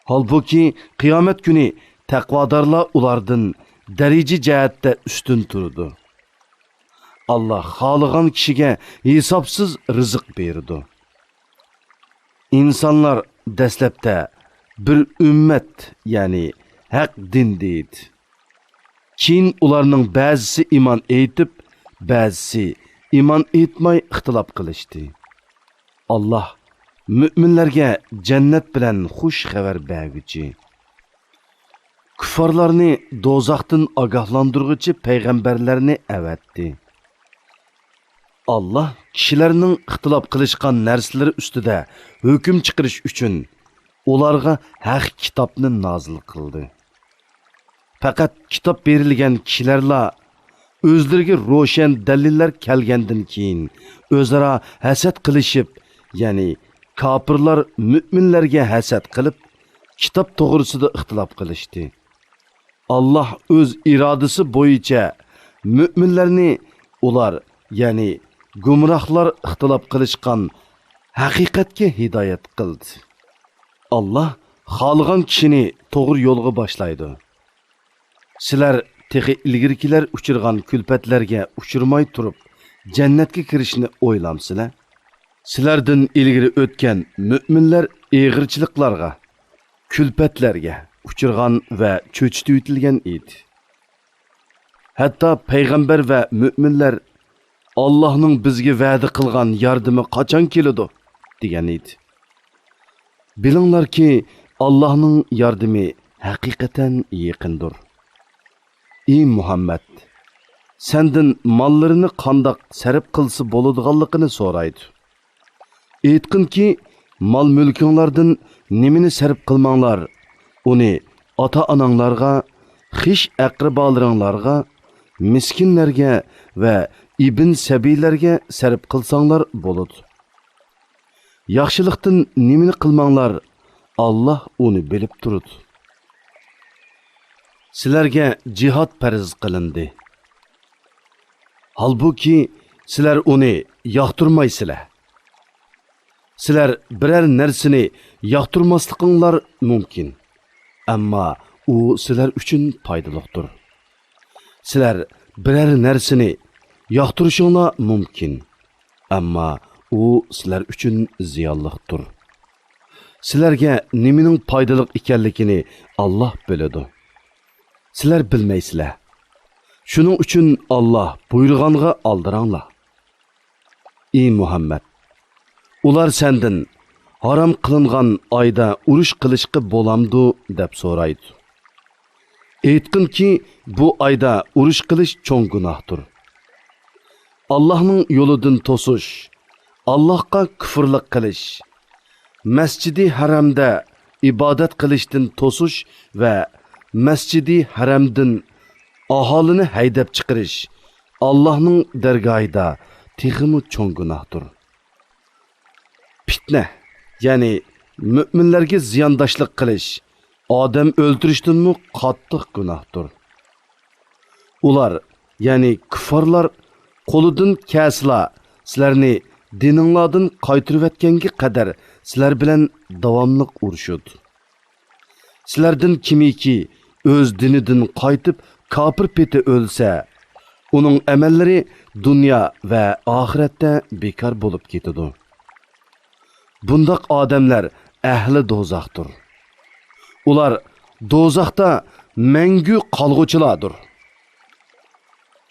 Halbuki qiyomat kuni taqvodorlar ulardan daraja jihatda ustun turadi. Allah xohlagan kishiga hisobsiz rizq beradi. İnsanlar dastlabda bir ümmet, ya'ni haq din deydi. Keyin ularning ba'zisi iman etib, ba'zisi iman etmay ixtilof qilishdi. Allah müminlarga jannat bilan xush xabar berguchi, kuffarlarni do'zaxdan ogohlantirguchi payg'ambarlarni avatdi. Allah kishilarning ixtilof qilishgan narsalari ustida hukm chiqarish uchun ularga haq kitobni nozil qildi. Faqat kitob berilgan kishilarla o'zlariga ro'shan dalillar kelgandan keyin o'zaro hasad qilishib, ya'ni kafirlar müminlarga hasad qilib, kitob to'g'risida ixtilof qilishdi. Allah o'z irodasi bo'yicha müminlarni ular, ya'ni gumrohlar ixtilof qilishgan haqiqatga hidoyat qildi. Allah xohlagan kishini to'g'ri yo'lga boshlaydi. Sizlar texi ilgirkilar uchirgan kulpatlarga uchirmay turib, jannatga kirishni o'ylamsizlar? Sizlardan ilgiri o'tgan müminlar eg'irchiliklarga, kulpatlarga uchirgan va cho'chitib o'tilgan edi. Hatto payg'ambar va müminlar Allah'ның bizga va'da qilgan yordami qachon keladi degan edi. Bilinglarki, Allah'ның yordami haqiqatan yaqindir. Ey Muhammad, sendan mollarini qandoq sarf qilsa bo'ladiganligini so'raydi. Aytqinki, mol mulkinglardan nimani sarf qilmanglar, uni ota-onanglarga, xish aqrabolaringlarga, miskinlarga va ibn sabiylarga sarf qilsanglar bo'ladi. Yaxshilikdan nimani qilmanglar, Allah uni bilib turadi. Sizlarga jihad farz qilindi. Halbuki sizlar uni yoqtirmaysizlar. Sizlar biror narsani yoqtirmasliginglar mumkin, ammo u sizlar uchun foydalidir. Sizlar biror narsani yoqtirishinglar mumkin, ammo u sizlar uchun ziyonliqdir. Sizlarga nimaning foydali ekanligini Alloh biladi. Sizlar bilmaysizlar. Shuning uchun Alloh buyurganga aldiranglar. Ey Muhammad, ular sendan haram qilingan oyda urush qilishga bo'lamdi deb so'raydi. Aytqinki, bu oyda urush qilish cho'ng gunohdir. Allohning yo'lidan to'sish, Allohga kufrlik qilish, Masjidi Haramda ibodat qilishdan to'sish va Masjidi Haramdan aholini haydab chiqarish Allohning dargohida texmi cho'ng gunohdir. Fitna, ya'ni mu'minlarga ziyondoshlik qilish, odam o'ldirishdanmi qattiq gunohdir. Ular, ya'ni kuffarlar qo'lidan kasla sizlarni dininglardan qaytirayotganga qadar sizlar bilan davomli urushudi. Sizlardan kimiki o'z dinidan qaytib kafir peti o'lsa, uning amallari dunyo va oxiratda bekor bo'lib ketadi. Bundoq odamlar ahli do'zaxdir. Ular do'zaxda mangu qolg'uchilardir.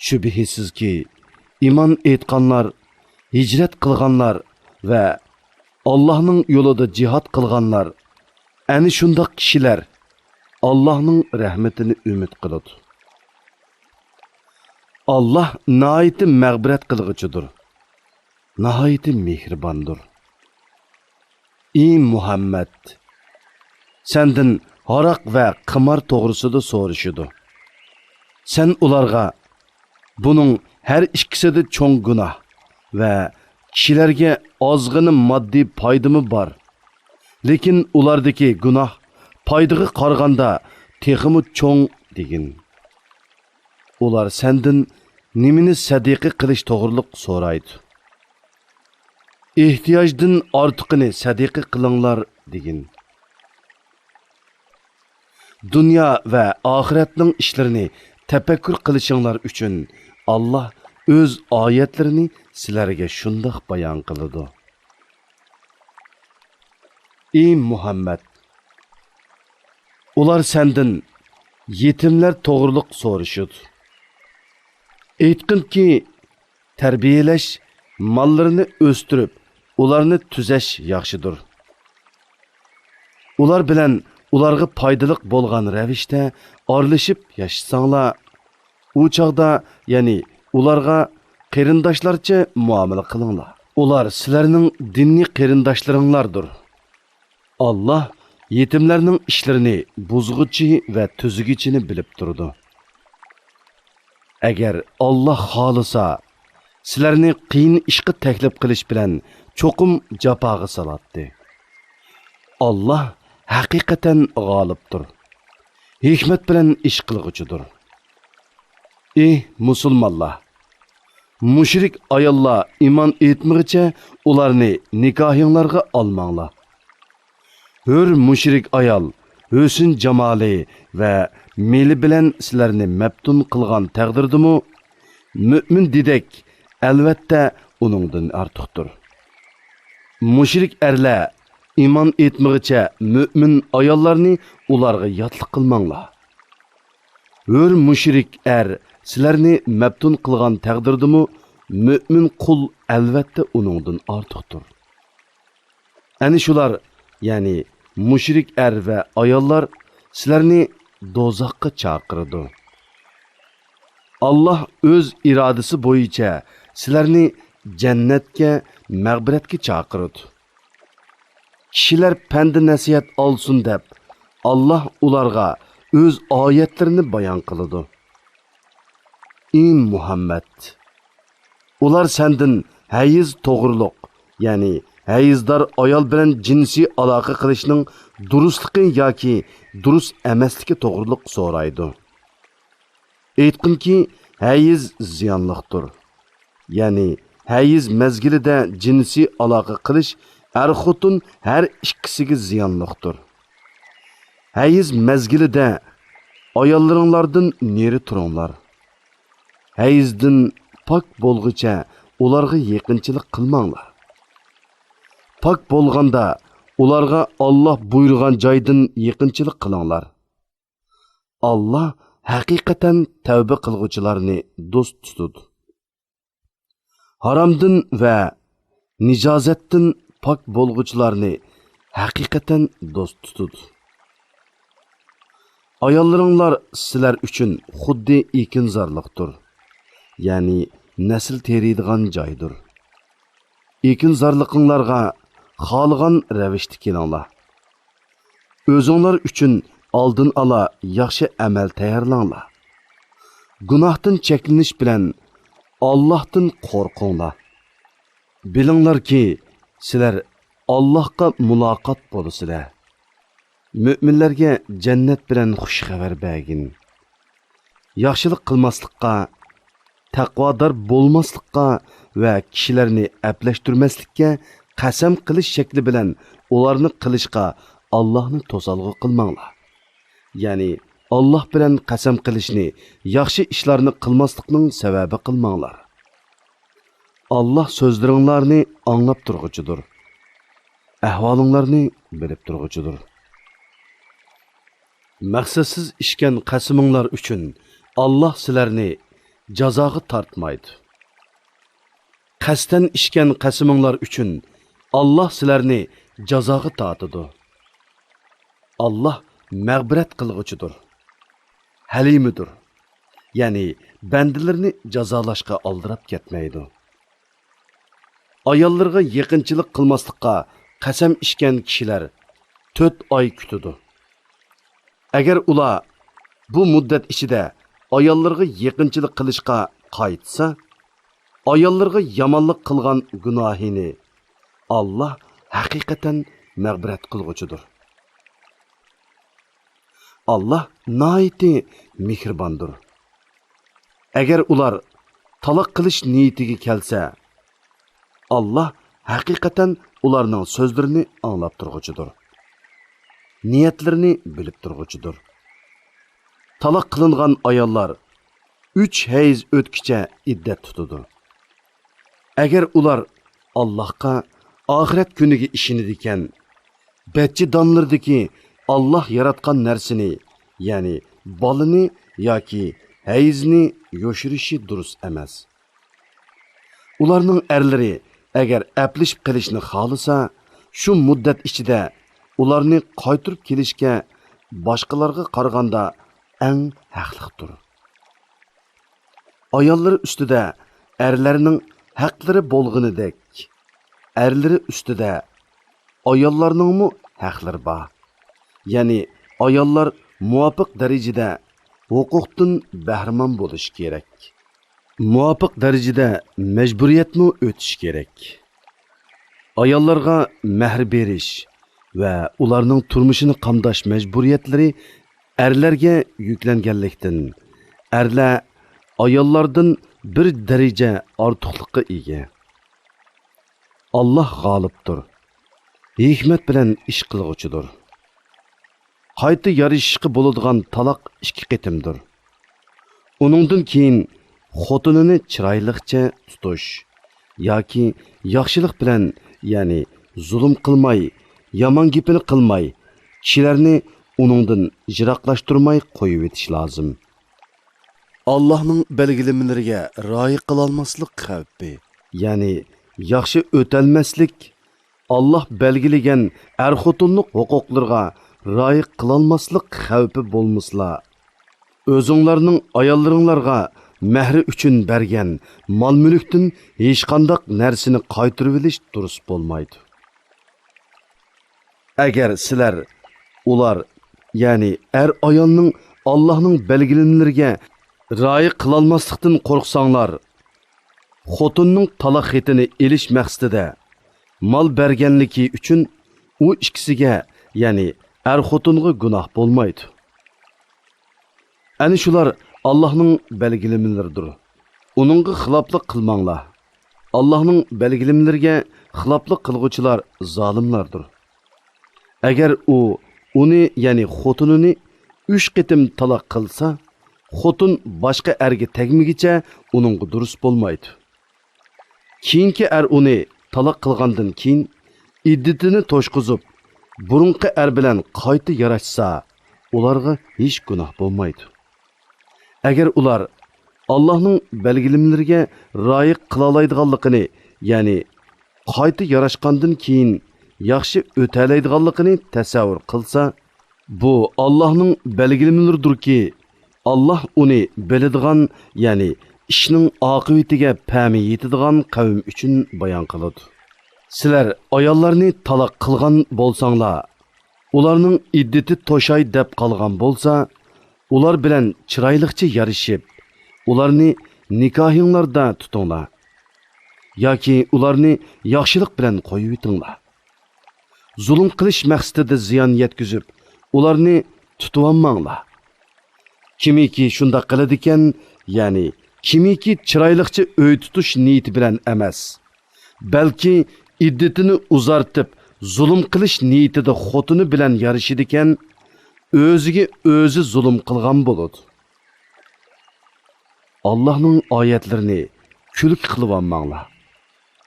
Shubhisizki, iymon etganlar, hijrat qilganlar va Allohning yo'lida jihad qilganlar, ana shundoq kishilar Allohning rahmatini umid qiladi. Allah nihoyatda mag'firat qilg'uchidir, nihoyatda mehribondir. Ey Muhammad, sendan haroq va qimor to'g'risida so'rashidi. Sen ularga buning har ikkisida cho'ng gunoh va kishilarga ozg'ini moddiy foydami bor. Lekin ulardagi gunoh foydaga qaraganda texmi cho'ng degin. Ular sendan nimani sadiqa qilish to'g'riliq so'raydi. Ehtiyojdan ortiqini sadiqa qilinglar degin. Dunyo va oxiratning ishlarini tafakkur qilishinglar uchun Allah o'z oyatlarini sizlarga shundoq bayon qiladi. Ey Muhammad, ular sendan yetimlar to'g'riliq so'rashudi. Aytqinki, tarbiyalash, mollarini o'stirib, ularni tuzash yaxshidir. Ular bilan ularga foydali bo'lgan ravishda orlashib yashasanglar, u chaqda, ya'ni ularga qarindoshlarcha muomala qilinglar. Ular sizlarning dinni qarindoshlaringlardir. Allah yetimlarning ishlarini buzg'uchi va tuzigichini bilib turdi. Agar Allah xohlasa, sizlarni qiyin ishga taklif qilish bilan cho'qim jafoga salatdi. Allah haqiqatan g'olibdir. Hikmat bilan ish qilg'uchidir. Ey musulmonlar, mushrik ayollar iymon etmag'icha ularni nikohinglarga olmanglar. Hur mushrik ayol husn jamoli va meli bilan sizlarni mabtun qilgan taqdirdimi, mu'min dedek albatta uningdan ortiqdir. Mushrik erlar iymon etmag'icha mu'min ayollarni ularga yotliq qilmanglar. Hur mushrik sizlarni mabtun qilgan taqdirdimi, mu'min qul albatta uningdan ortiqdir. Ani shular, ya'ni mushrik va ayollar sizlarni do'zaxga chaqiradi. Allah o'z irodasi bo'yicha sizlarni jannatga, mag'firatga chaqiradi. Kishilar pand nasihat olsun deb Allah ularga o'z oyatlarini bayon qiladi. Ey Muhammad, ular sendan hayiz to'g'riliq, ya'ni hayizdor ayol bilan jinsiy aloqa qilishning durustligi yoki durust emasligi to'g'riliq so'raydi. Aytqinki, hayiz ziyonliqdir. Ya'ni hayiz mezgilida jinsiy aloqa qilish xotin har ikkisiga ziyonliqdir. Hayiz mezgilida ayollaringlardan neri turinglar. Hayizdan pok bo'lg'icha ularga yaqinchilik qilmanglar. Pak bo'lganda ularga Alloh buyurgan joydan yaqinchilik qilinglar. Alloh haqiqatan tavba qilguvchilarni do'st tutadi. Haromdan va nijozatdan pak bo'lguvchilarni haqiqatan do'st tutadi. Ayollaringlar sizlar uchun xuddi ekinzorliqdir. Ya'ni nasl teriydigan joydir. Ekinzorliqinglarga xohlagan ravishda kelinglar. O'zinglar uchun oldin ola yaxshi amal tayyorlanglar. Gunohdan cheklanish bilan Allohdan qo'rqinglar. Bilinglarki, sizlar Allohga muloqot bo'lasizlar. Müminlerge cennet bilen xush xabar bergin. Yaxşılık qilmaslikqa, taqvodor bo'lmaslikqa va kishilarni apleştirmaslikka qasam qilish shakli bilan ularni qilishqa Allohni to'salg'i qilmanglar. Ya'ni Alloh bilan qasam qilishni, yaxshi ishlarni qilmaslikning sababi qilmanglar. Alloh so'zlaringlarni anglab turg'uchidir. Ahvolinglarni bilib turg'uchidir. Maqsadsiz ishgan qasiminglar uchun Alloh sizlarni jazoga tortmaydi. Qasdan ishgan qasiminglar uchun Alloh sizlarni jazoga tortadi. Alloh mag'firat qilg'uchidir. Halimidir. Ya'ni bandalarni jazolashga oldirab ketmaydi. Ayollarga yaqinchilik qilmaslikqa qasam ishgan kishilar 4 oy kutadi. Agar ular bu muddat ichida ayollarga yaqinchilik qilishga qaytsa, ayollarga yomonlik qilgan gunohini Alloh haqiqatan mag'firat qilg'uchidir. Alloh nihoyatda mehribondir. Agar ular taloq qilish niyatiga kelsa, Alloh haqiqatan ularning so'zlarini anglab turg'uchidir. Niyatlarini bilib turg'uchidir. Taloq qilingan ayollar 3 hayz o'tkicha iddat tutadi. Agar ular Allohga oxirat kuniga ishonadigan, bachchi donlardagi Alloh yaratgan narsani, ya'ni bolani yoki hayzni yo'shirishi durust emas. Ularning erlari agar aplishib qilishni xohlasa, shu muddat ichida ularni qaytirib kelishga boshqalarga qaraganda eng haqliqdir. Ayollar ustida erlarning haqlari bo'lganidek, erlari ustida ayollarning mu haqlari bor. Ya'ni ayollar muvofiq darajada huquqdan bahramand bo'lish kerak. Muvofiq darajada majburiyatni o'tish kerak. Ayollarga mehr berish va ularning turmushini qamdash majburiyatlari erlarga yuklanganlikdan erlar ayollardan bir daraja ortiqlikka ega. Alloh g'olibdir. Hikmat bilan ish qilg'uchidir. Qayta yarashishga bo'ladigan taloq 2 qitimdir. Uningdan keyin xotinini chiroyliqcha tutish yoki yaxshilik bilan, ya'ni zulm qilmay, yomon gapini qilmay, kishilarni uningdan jiroqlashtirmay qo'yib etish lozim. Allohning belgilamalariga rioya qila olmaslik xavfi, ya'ni yaxshi o'talmaslik, Alloh belgilagan er-xotinlik huquqlariga rioya qila olmaslik xavfi bo'lmasla, o'zinglarning ayollaringlarga mehri uchun bergan mol-mulkdan hech qanday narsani qaytarib olish durust bo'lmaydi. Agar sizlar ular, ya'ni ayolning Allohning belgilanmalariga rioya qila olmaslikdan qo'rqsanglar, xotinning taloq xetini elish maqsadida mol berganligi uchun u ikkisiga, ya'ni xotinga gunoh bo'lmaydi. Ana shular Allohning belgilamalaridir. Uningga xiloflik qilmanglar. Allohning belgilamalariga xiloflik qilguvchilar zolimlardir. Agar uni, ya'ni xotinini 3 qitim taloq qilsa, xotin boshqa erga tegmigicha uningga durust bo'lmaydi. keyinki uni taloq qilgandan keyin iddetini to'shqizib, burunqi bilan qayta yarashsa, ularga hech gunoh bo'lmaydi. Agar ular Allohning belgilimlariga rioya qila oladiganligini, ya'ni qayta yarashgandan keyin yaxshi o'talaydiganligini tasavvur qilsa, bu Allohning belgilimlaridirki, Allah uni biladigan, ya'ni ishning oqibatiga fahmi yetadigan qavm uchun bayon qiladi. Sizlar ayollarni taloq qilgan bo'lsanglar, ularning iddeti to'shay deb qolgan bo'lsa, ular bilan chiroyliqcha yarishib, ularni nikohinglarda tutinglar yoki ularni yaxshilik bilan qo'yib yutinglar. Zulm qilish maqsadida ziyon yetkazib, ularni tutib olmanglar. Kimiki shunda qiladi ekan, ya'ni kimiki chiroyliqcha uy tutish niyati bilan emas, balki iddetini uzartib, zulm qilish niyatida xotini bilan yarishidi ekan, o'ziga o'zi zulm qilgan bo'ladi. Allohning oyatlarini kulk qilib olmanglar.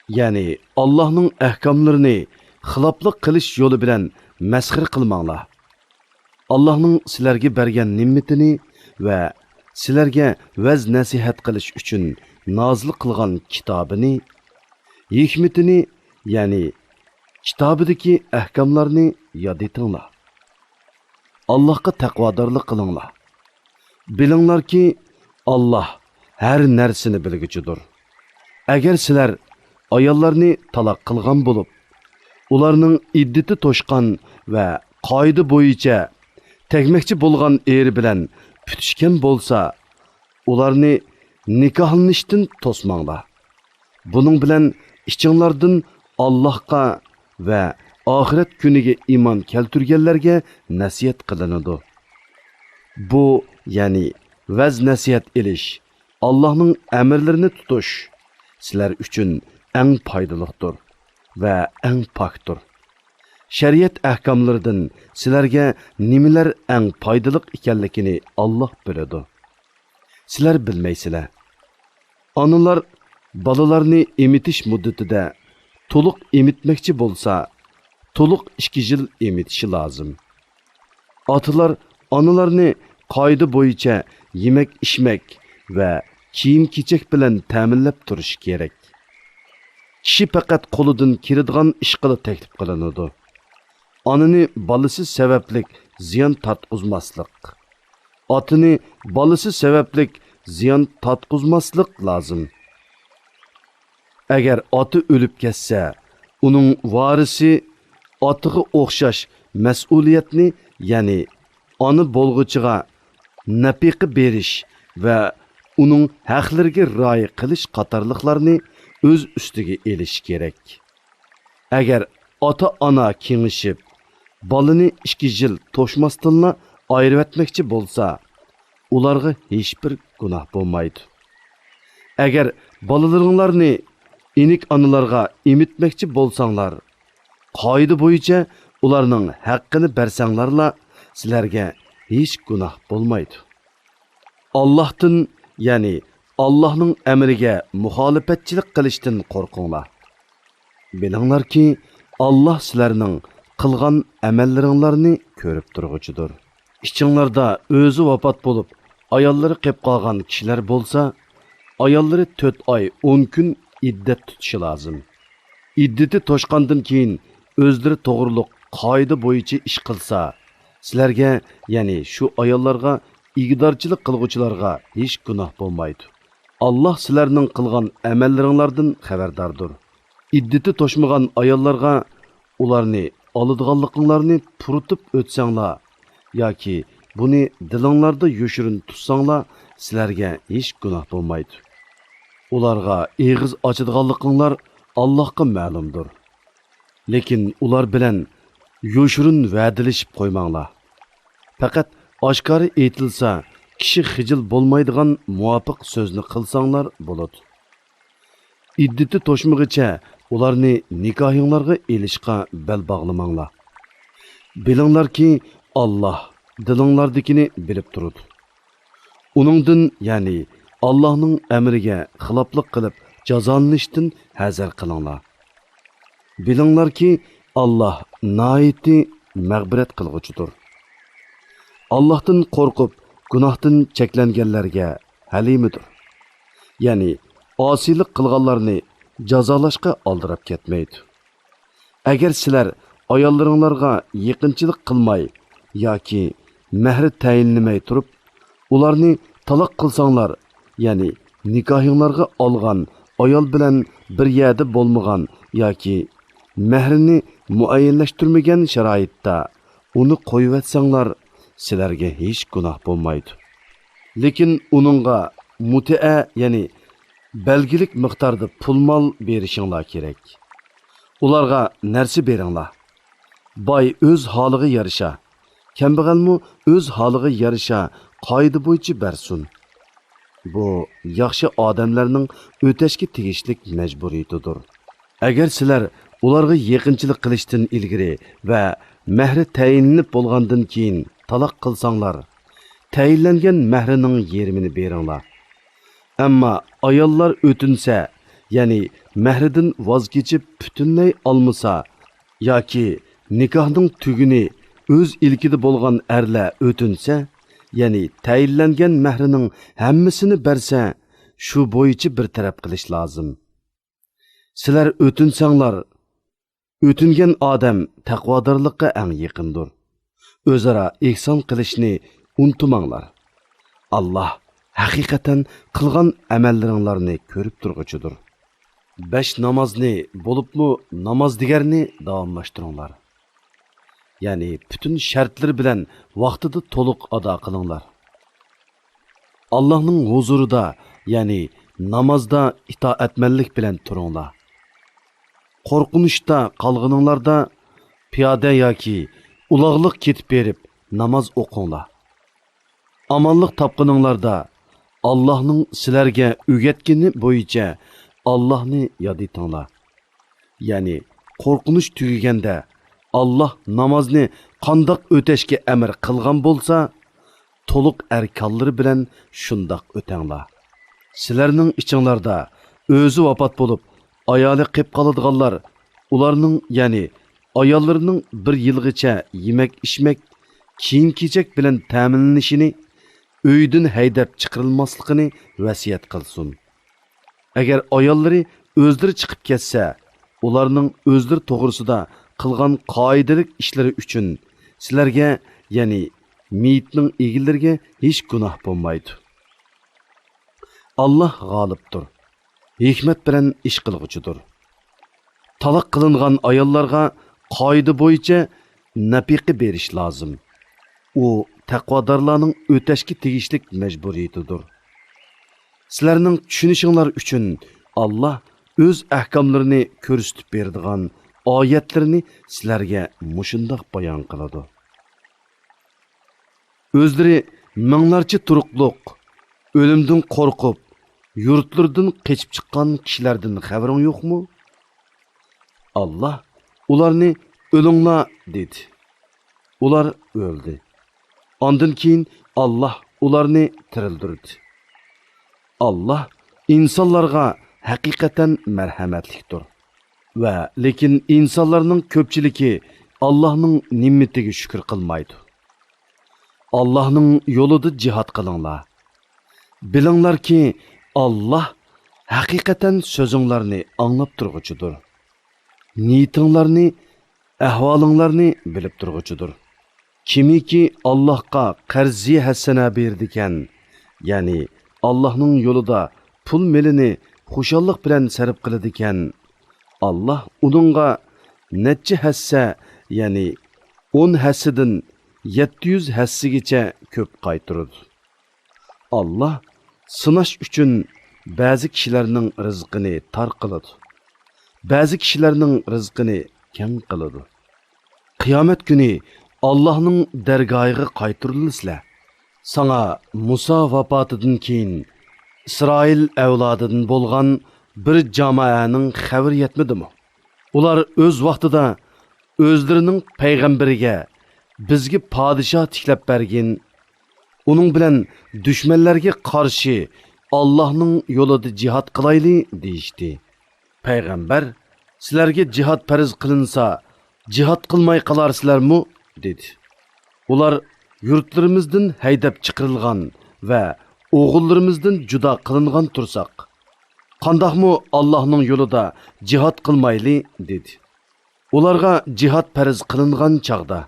Ya'ni Allohning ahkomlarini xiloflik qilish yo'li bilan masxir qilmanglar. Allohning sizlarga bergan ne'matini va sizlarga vaz nasihat qilish uchun nozil qilgan kitobini, hikmatini, ya'ni kitobidagi ahkomlarni yod etinglar. Allohga taqvodorlik qilinglar. Bilinglarki, Alloh har narsani bilguchidir. Agar sizlar ayollarni taloq qilgan bo'lib, ularning iddeti to'shqan va qoida bo'yicha tegmoqchi bo'lgan eri bilan putishgan bo'lsa, ularni nikohlanishdan to'smanglar. Buning bilan ichinglardan Allohga va oxirat kuniga iymon keltirganlarga nasihat qilinadi. Bu, ya'ni vaz nasihat elish, Allohning amrlarini tutish sizlar uchun eng foydalidir va eng pokdir. Shariat ahkomlaridan sizlarga nimalar eng foydali ekanligini Alloh biladi. Sizlar bilmaysizlar. Onalar balalarni emitish muddatida to'liq emitmoqchi bo'lsa, to'liq 2 yil emitishi lozim. Otalar onalarni qoida bo'yicha yemek içmek ve kiyim-kechak bilan ta'minlab turish kerak. Kishi faqat qo'lidan keladigan ish qilib taklif qilinadi. Onani balasi sabablik ziyon tatqizmaslik. Otini balasi sabablik ziyon tatqizmaslik lozim. Agar oti o'lib ketsa, uning varisi otiga o'xshash mas'uliyatni, ya'ni ona bo'lg'uchiga nafiqa berish va uning haqlariga rioya qilish qatorliqlarni o'z ustiga elish kerak. Agar ota-ona kengishib, balani 2 yil to'shmasdanla ayirib etmoqchi bo'lsa, ularga hech bir gunoh bo'lmaydi. Agar balalaringlarni inik onalarga emitmoqchi bo'lsanglar, qoida bo'yicha ularning haqqini bersanglarla, sizlarga hech gunoh bo'lmaydi. Allohdan, ya'ni Allohning amriga muxolifatchilik qilishdan qo'rqinglar. Bilinglarki, Alloh sizlarning qilgan amallaringlarni ko'rib turguchidir. İçinglarda o'zi vafot bo'lib, ayollari qolib qolgan kishilar bo'lsa, ayollari 4 oy 10 kun iddat tutishi lozim. Iddati to'shqandan keyin o'zlari to'g'riliq qoida bo'yicha ish qilsa, sizlarga, ya'ni shu ayollarga igdorchilik qilguvchilarga hech gunoh bo'lmaydi. Alloh sizlarning qilgan amallaringlardan xabardordir. Iddati to'shmagan ayollarga ularni oladiganliklarini puritib o'tsanglar yoki buni dilinglarda yoshirin tutsanglar, sizlarga hech gunoh bo'lmaydi. Ularga eg'iz ochadiganliklar Allohga ma'lumdir. Lekin ular bilan yoshirin va'dalashib qo'ymanglar. Faqat oshkora aytilsa, kishi xijil bo'lmaydigan muvofiq so'zni qilsanglar bo'ladi. Iddati to'shmag'icha ularni nikohinglarga elishga bel bog'lamanglar. Bilinglarki, Alloh dilinglardagini bilib turadi. Uningdan, ya'ni Allohning amriga xiloflik qilib jazolanishdan hazar qilinglar. Bilinglarki, Allah naiti mag'firat qilg'uchidir. Allah'tan qo'rqib, gunohdan cheklanganlarga halimidir. Ya'ni osiylik qilganlarni jazolashga oldirib ketmaydi. Agar sizlar ayollaringlarga yaqinchilik qilmay yoki mahri tayinlamay turib, ularni taloq qilsanglar, ya'ni nikohinglarga olgan ayol bilan bir yerda bo'lmagan yoki mahrini muayyanlashtirmagan sharoitda uni qo'yivatsanglar, sizlarga hech gunoh bo'lmaydi. Lekin uningga mutaa, ya'ni belgilik miqdorda pul-mol berishinglar kerak. Ularga narsa beringlar. Boy o'z holiga yarasha, kambag'almi o'z holiga yarasha qoida bo'yicha bersin. Bu yaxshi odamlarning o'tashga tegishlik majburiyatidir. Agar sizlar ularga yaqinchilik qilishdan ilgari va mahri tayinlanib bo'lgandan keyin taloq qilsanglar, tayinlangan mahrining yarmini beringlar. Ammo ayollar o'tinsa, ya'ni mahridan voz kechib butunlay olmasa yoki nikohning tuguni o'z ilkida bo'lgan erlar o'tinsa, ya'ni tayinlangan mahrining hammasini bersa, shu bo'yicha bir taraf qilish lozim. Sizlar o'tinsanglar, o'tingan odam taqvodorlikqa eng yaqindir. O'zaro ihson qilishni unutmanglar. Allah haqiqatan qilgan amallaringlarni ko'rib turg'uchidir. 5 namozni bo'libmi namoz degarni davomlashtiringlar. Ya'ni bütün shartlar bilan vaqtida to'liq ado qilinglar. Allohning huzurida, ya'ni namozda itoatmanlik bilan turinglar. Qo'rqinishda qolganinglarda piyoda yoki uloqliq ketib berib namoz o'qinglar. Amonlik topqininglarda Allohning sizlarga o'rgatgani bo'yicha Allohni yod etinglar. Ya'ni qo'rqinish tugaganda Allah namozni qandoq o'tashga amr qilgan bo'lsa, to'liq arkonlari bilan shundoq o'tanglar. Sizlarning ichinglarda o'zi vafot bo'lib, ayoli qilib qoladiganlar, ularning, ya'ni ayollarining bir yilgacha yemak-ichmak, kiyim-kechak bilan ta'minlanishini, uydan haydab chiqarilmasligini vasiyat qilsin. Agar ayollari o'zlari chiqib ketsa, ularning o'zlari to'g'risida qilgan qoidalik ishlari uchun sizlarga, ya'ni meyitning egillarga hech gunoh bo'lmaydi. Allah g'olibdir. Hikmat bilan ish qilg'uchidir. Taloq qilingan ayollarga qoida bo'yicha nafiqa berish lozim. U taqvodorlarning o'tashga tegishlik majburiyatidir. Sizlarning tushunishinglar uchun Allah o'z ahkomlarini ko'rsatib beradigan oyatlarni sizlarga mushundoq bayon qiladi. O'zlari minglarcha turuqliq, o'limdan qo'rqib, yurtlardan qechib chiqqan kishilardan xabaring yo'qmi? Allah ularni o'linglar dedi. Ular o'ldi. Ondan keyin Allah ularni tirildirdi. Allah insonlarga haqiqatan marhamatlikdir. Va lekin insonlarning ko'pchiligi Allohning ne'matiga shukr qilmaydi. Allohning yo'lida jihad qilinglar. Bilinglarki, Allah haqiqatan so'zinglarni anglab turg'uchidir. Niyatinglarni, ahvolinglarni bilib turg'uchidir. Kimiki Allohga qarzi hasana berdikan, ya'ni Allohning yo'lida pul melini xushallik bilan sarf qiladigan, Allah uningga necha hassa, ya'ni 10 hassidan 700 hassigacha ko'p qaytaradi. Allah sınash uchun ba'zi kishilarning rizqini tar qiladi. Ba'zi kishilarning rizqini kam qiladi. Qiyomat kuni Allohning dargohiga qaytarilisizlar. Sana Musa vafotidan keyin İsrail avlodidan bo'lgan bir jamoaning xabar yetmadimi? Ular o'z vaqtida o'zlarining payg'ambariga bizga podshoh tiklab bergin, uning bilan dushmanlarga qarshi Allah'ның yolida jihad qilayli deyishdi. Payg'ambar, sizlarga jihad farz qilinsa, jihad qilmay qalarsizlarmi? dedi. Ular yurtlarimizdan haydab chiqarilgan va o'g'illarimizdan judo qilingan tursak, qandaqmi Allah'ның yo'lida jihad qilmayli dedi. Ularga jihad farz qilingan chaqda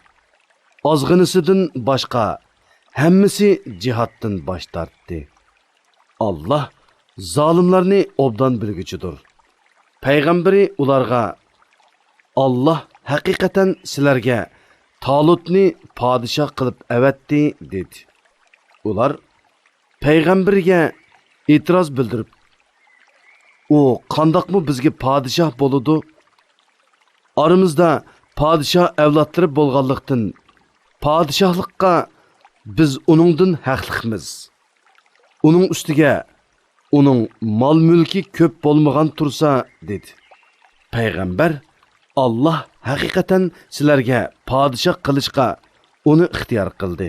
ozg'inisidan boshqa hammasi jihaddan bosh tortdi. Allah zolimlarni obdan bilguchidir. Payg'ambari ularga Allah haqiqatan sizlarga Talutni podshoh qilib avatdi dedi. Ular payg'ambarga e'tiroz bildirib, u qandoqmi bizga podshoh bo'ladi? Aramızda podshoh avlodlari bo'lganlikdan podshohlikqa biz uningdan haqliqmiz. Uning ustiga uning mol mulki ko'p bo'lmagan tursa dedi. Payg'ambar Allah haqiqatan sizlarga podshoh qilishga uni ixtiyor qildi.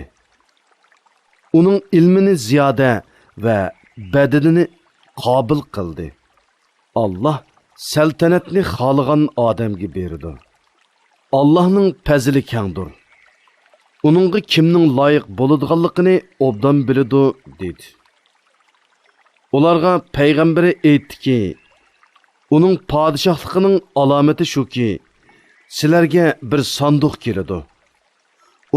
Uning ilmini ziyoda va badanini qobil qildi. Allah saltanatni xohlagan odamga berdi. Allah'ның fazli kengdir. Uningga kimning loyiq bo'ladiganligini obdan biladi dedi. Ularga payg'ambari aytdiki, uning podshohligining alomati shuki, sizlarga bir sanduq keladi.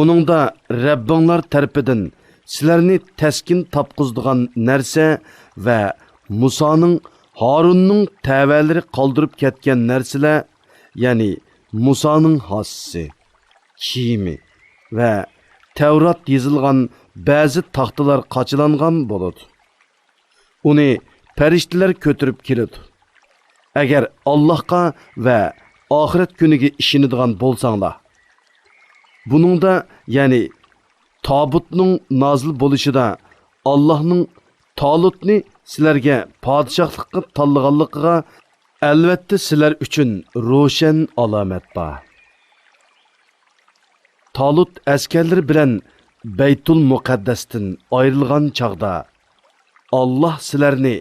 Uningda Rabbinglar tarafidan sizlarni taskin topqizdigan narsa va Musoning Harunning tavalari qoldirib ketgan narsalar, ya'ni Musoning hossisi, kiyimi va Tavrat yozilgan ba'zi taxtalar qochilangan bo'ladi. Uni farishtalar ko'tarib keladi. Agar Allohga va oxirat kuniga ishonadigan bo'lsanglar, buningda, ya'ni Tabutning nozil bo'lishida Allohning Talutni sizlarga podshohlikqa tanlaganligiga albatta sizlar uchun ro'shan alomat bor. Talut askarlari bilan Baytul Muqaddasdan ayrilgan chaqda Allah sizlarni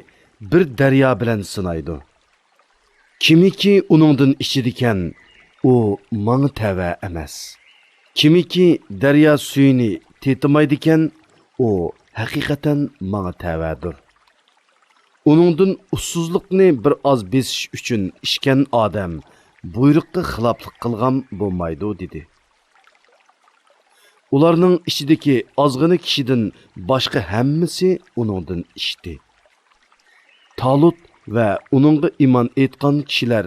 bir daryo bilan sinaydi. Kimiki uningdan ichidikan, u manga tava emas. Kimiki daryo suyini tetimaydikan, u haqiqatan manga tavadir. Uningdan ussuzlikni bir oz besish uchun ishgan odam buyruqqa xiloflik qilgan bo'lmaydi dedi. Ularning ichidagi ozg'ini kishidan boshqa hammasi uningdan ishdi. Talut va uningga iymon etgan kishilar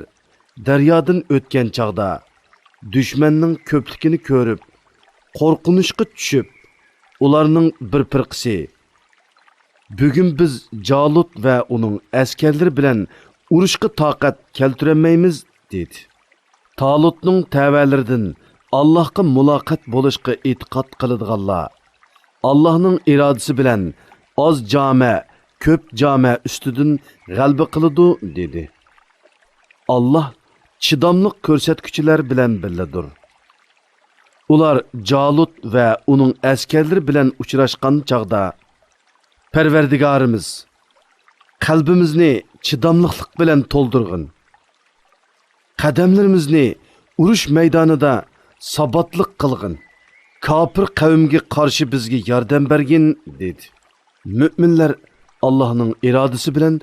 daryodan o'tgan chaqda dushmanning ko'pligini ko'rib, qo'rqinishga tushib, ularning bir firqasi bugun biz Jalut va uning askarlari bilan urushga toqat keltirmaymiz dedi. Talutning tavalaridan Allah'qa muloqot bo'lishga e'tiqod qiladiganlar Allah'ning irodasi bilan oz jami, ko'p jami ustidan g'alaba qiladi dedi. Allah chidamliq ko'rsatkuchilar bilan birladir. Ular Jalut va uning askarlari bilan uchrashgan chaqda Parvardigorimiz, qalbimizni chidamliqlik bilan to'ldirgin. Qadamlarimizni urush maydonida sabotlik qilgin. Kafir qavmga qarshi bizga yordam bergin dedi. Müminlar Allah'ның irodasi bilan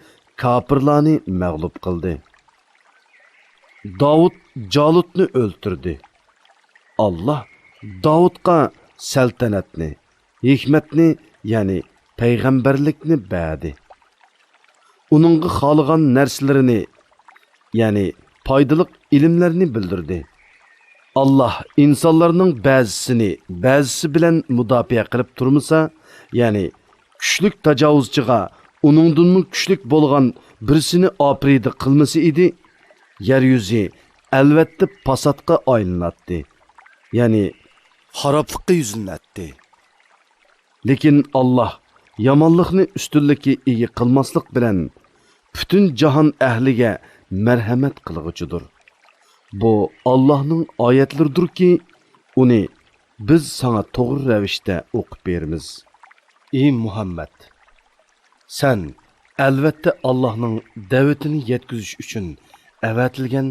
kafirlarni mag'lub qildi. Davud Jalutni o'ldirdi. Allah Davudga saltanatni, hikmatni, ya'ni payg'ambarlikni berdi. Uningga xohlagan narsalarini, ya'ni foydali ilmlarni bildirdi. Allah insonlarning ba'zisi bilan mudofaa qilib turmasa, ya'ni kuchlik tajovuzchiga uningdan kuchlik bo'lgan birisini opridi qilmasa edi, yer yuzi albatta fasodga aylanadi. Ya'ni xaroblikqa yuzlanadi. Lekin Allah yomonlikni ustunlikka ega qilmaslik bilan butun jahon ahliga marhamat qilg'uchidir. Bu Allah'ның oyatlaridirki, uni biz sana to'g'ri ravishda o'qib beramiz. Ey Muhammad, sen albatta Allohning da'vatini yetkazish uchun avatilgan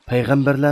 payg'ambarlarning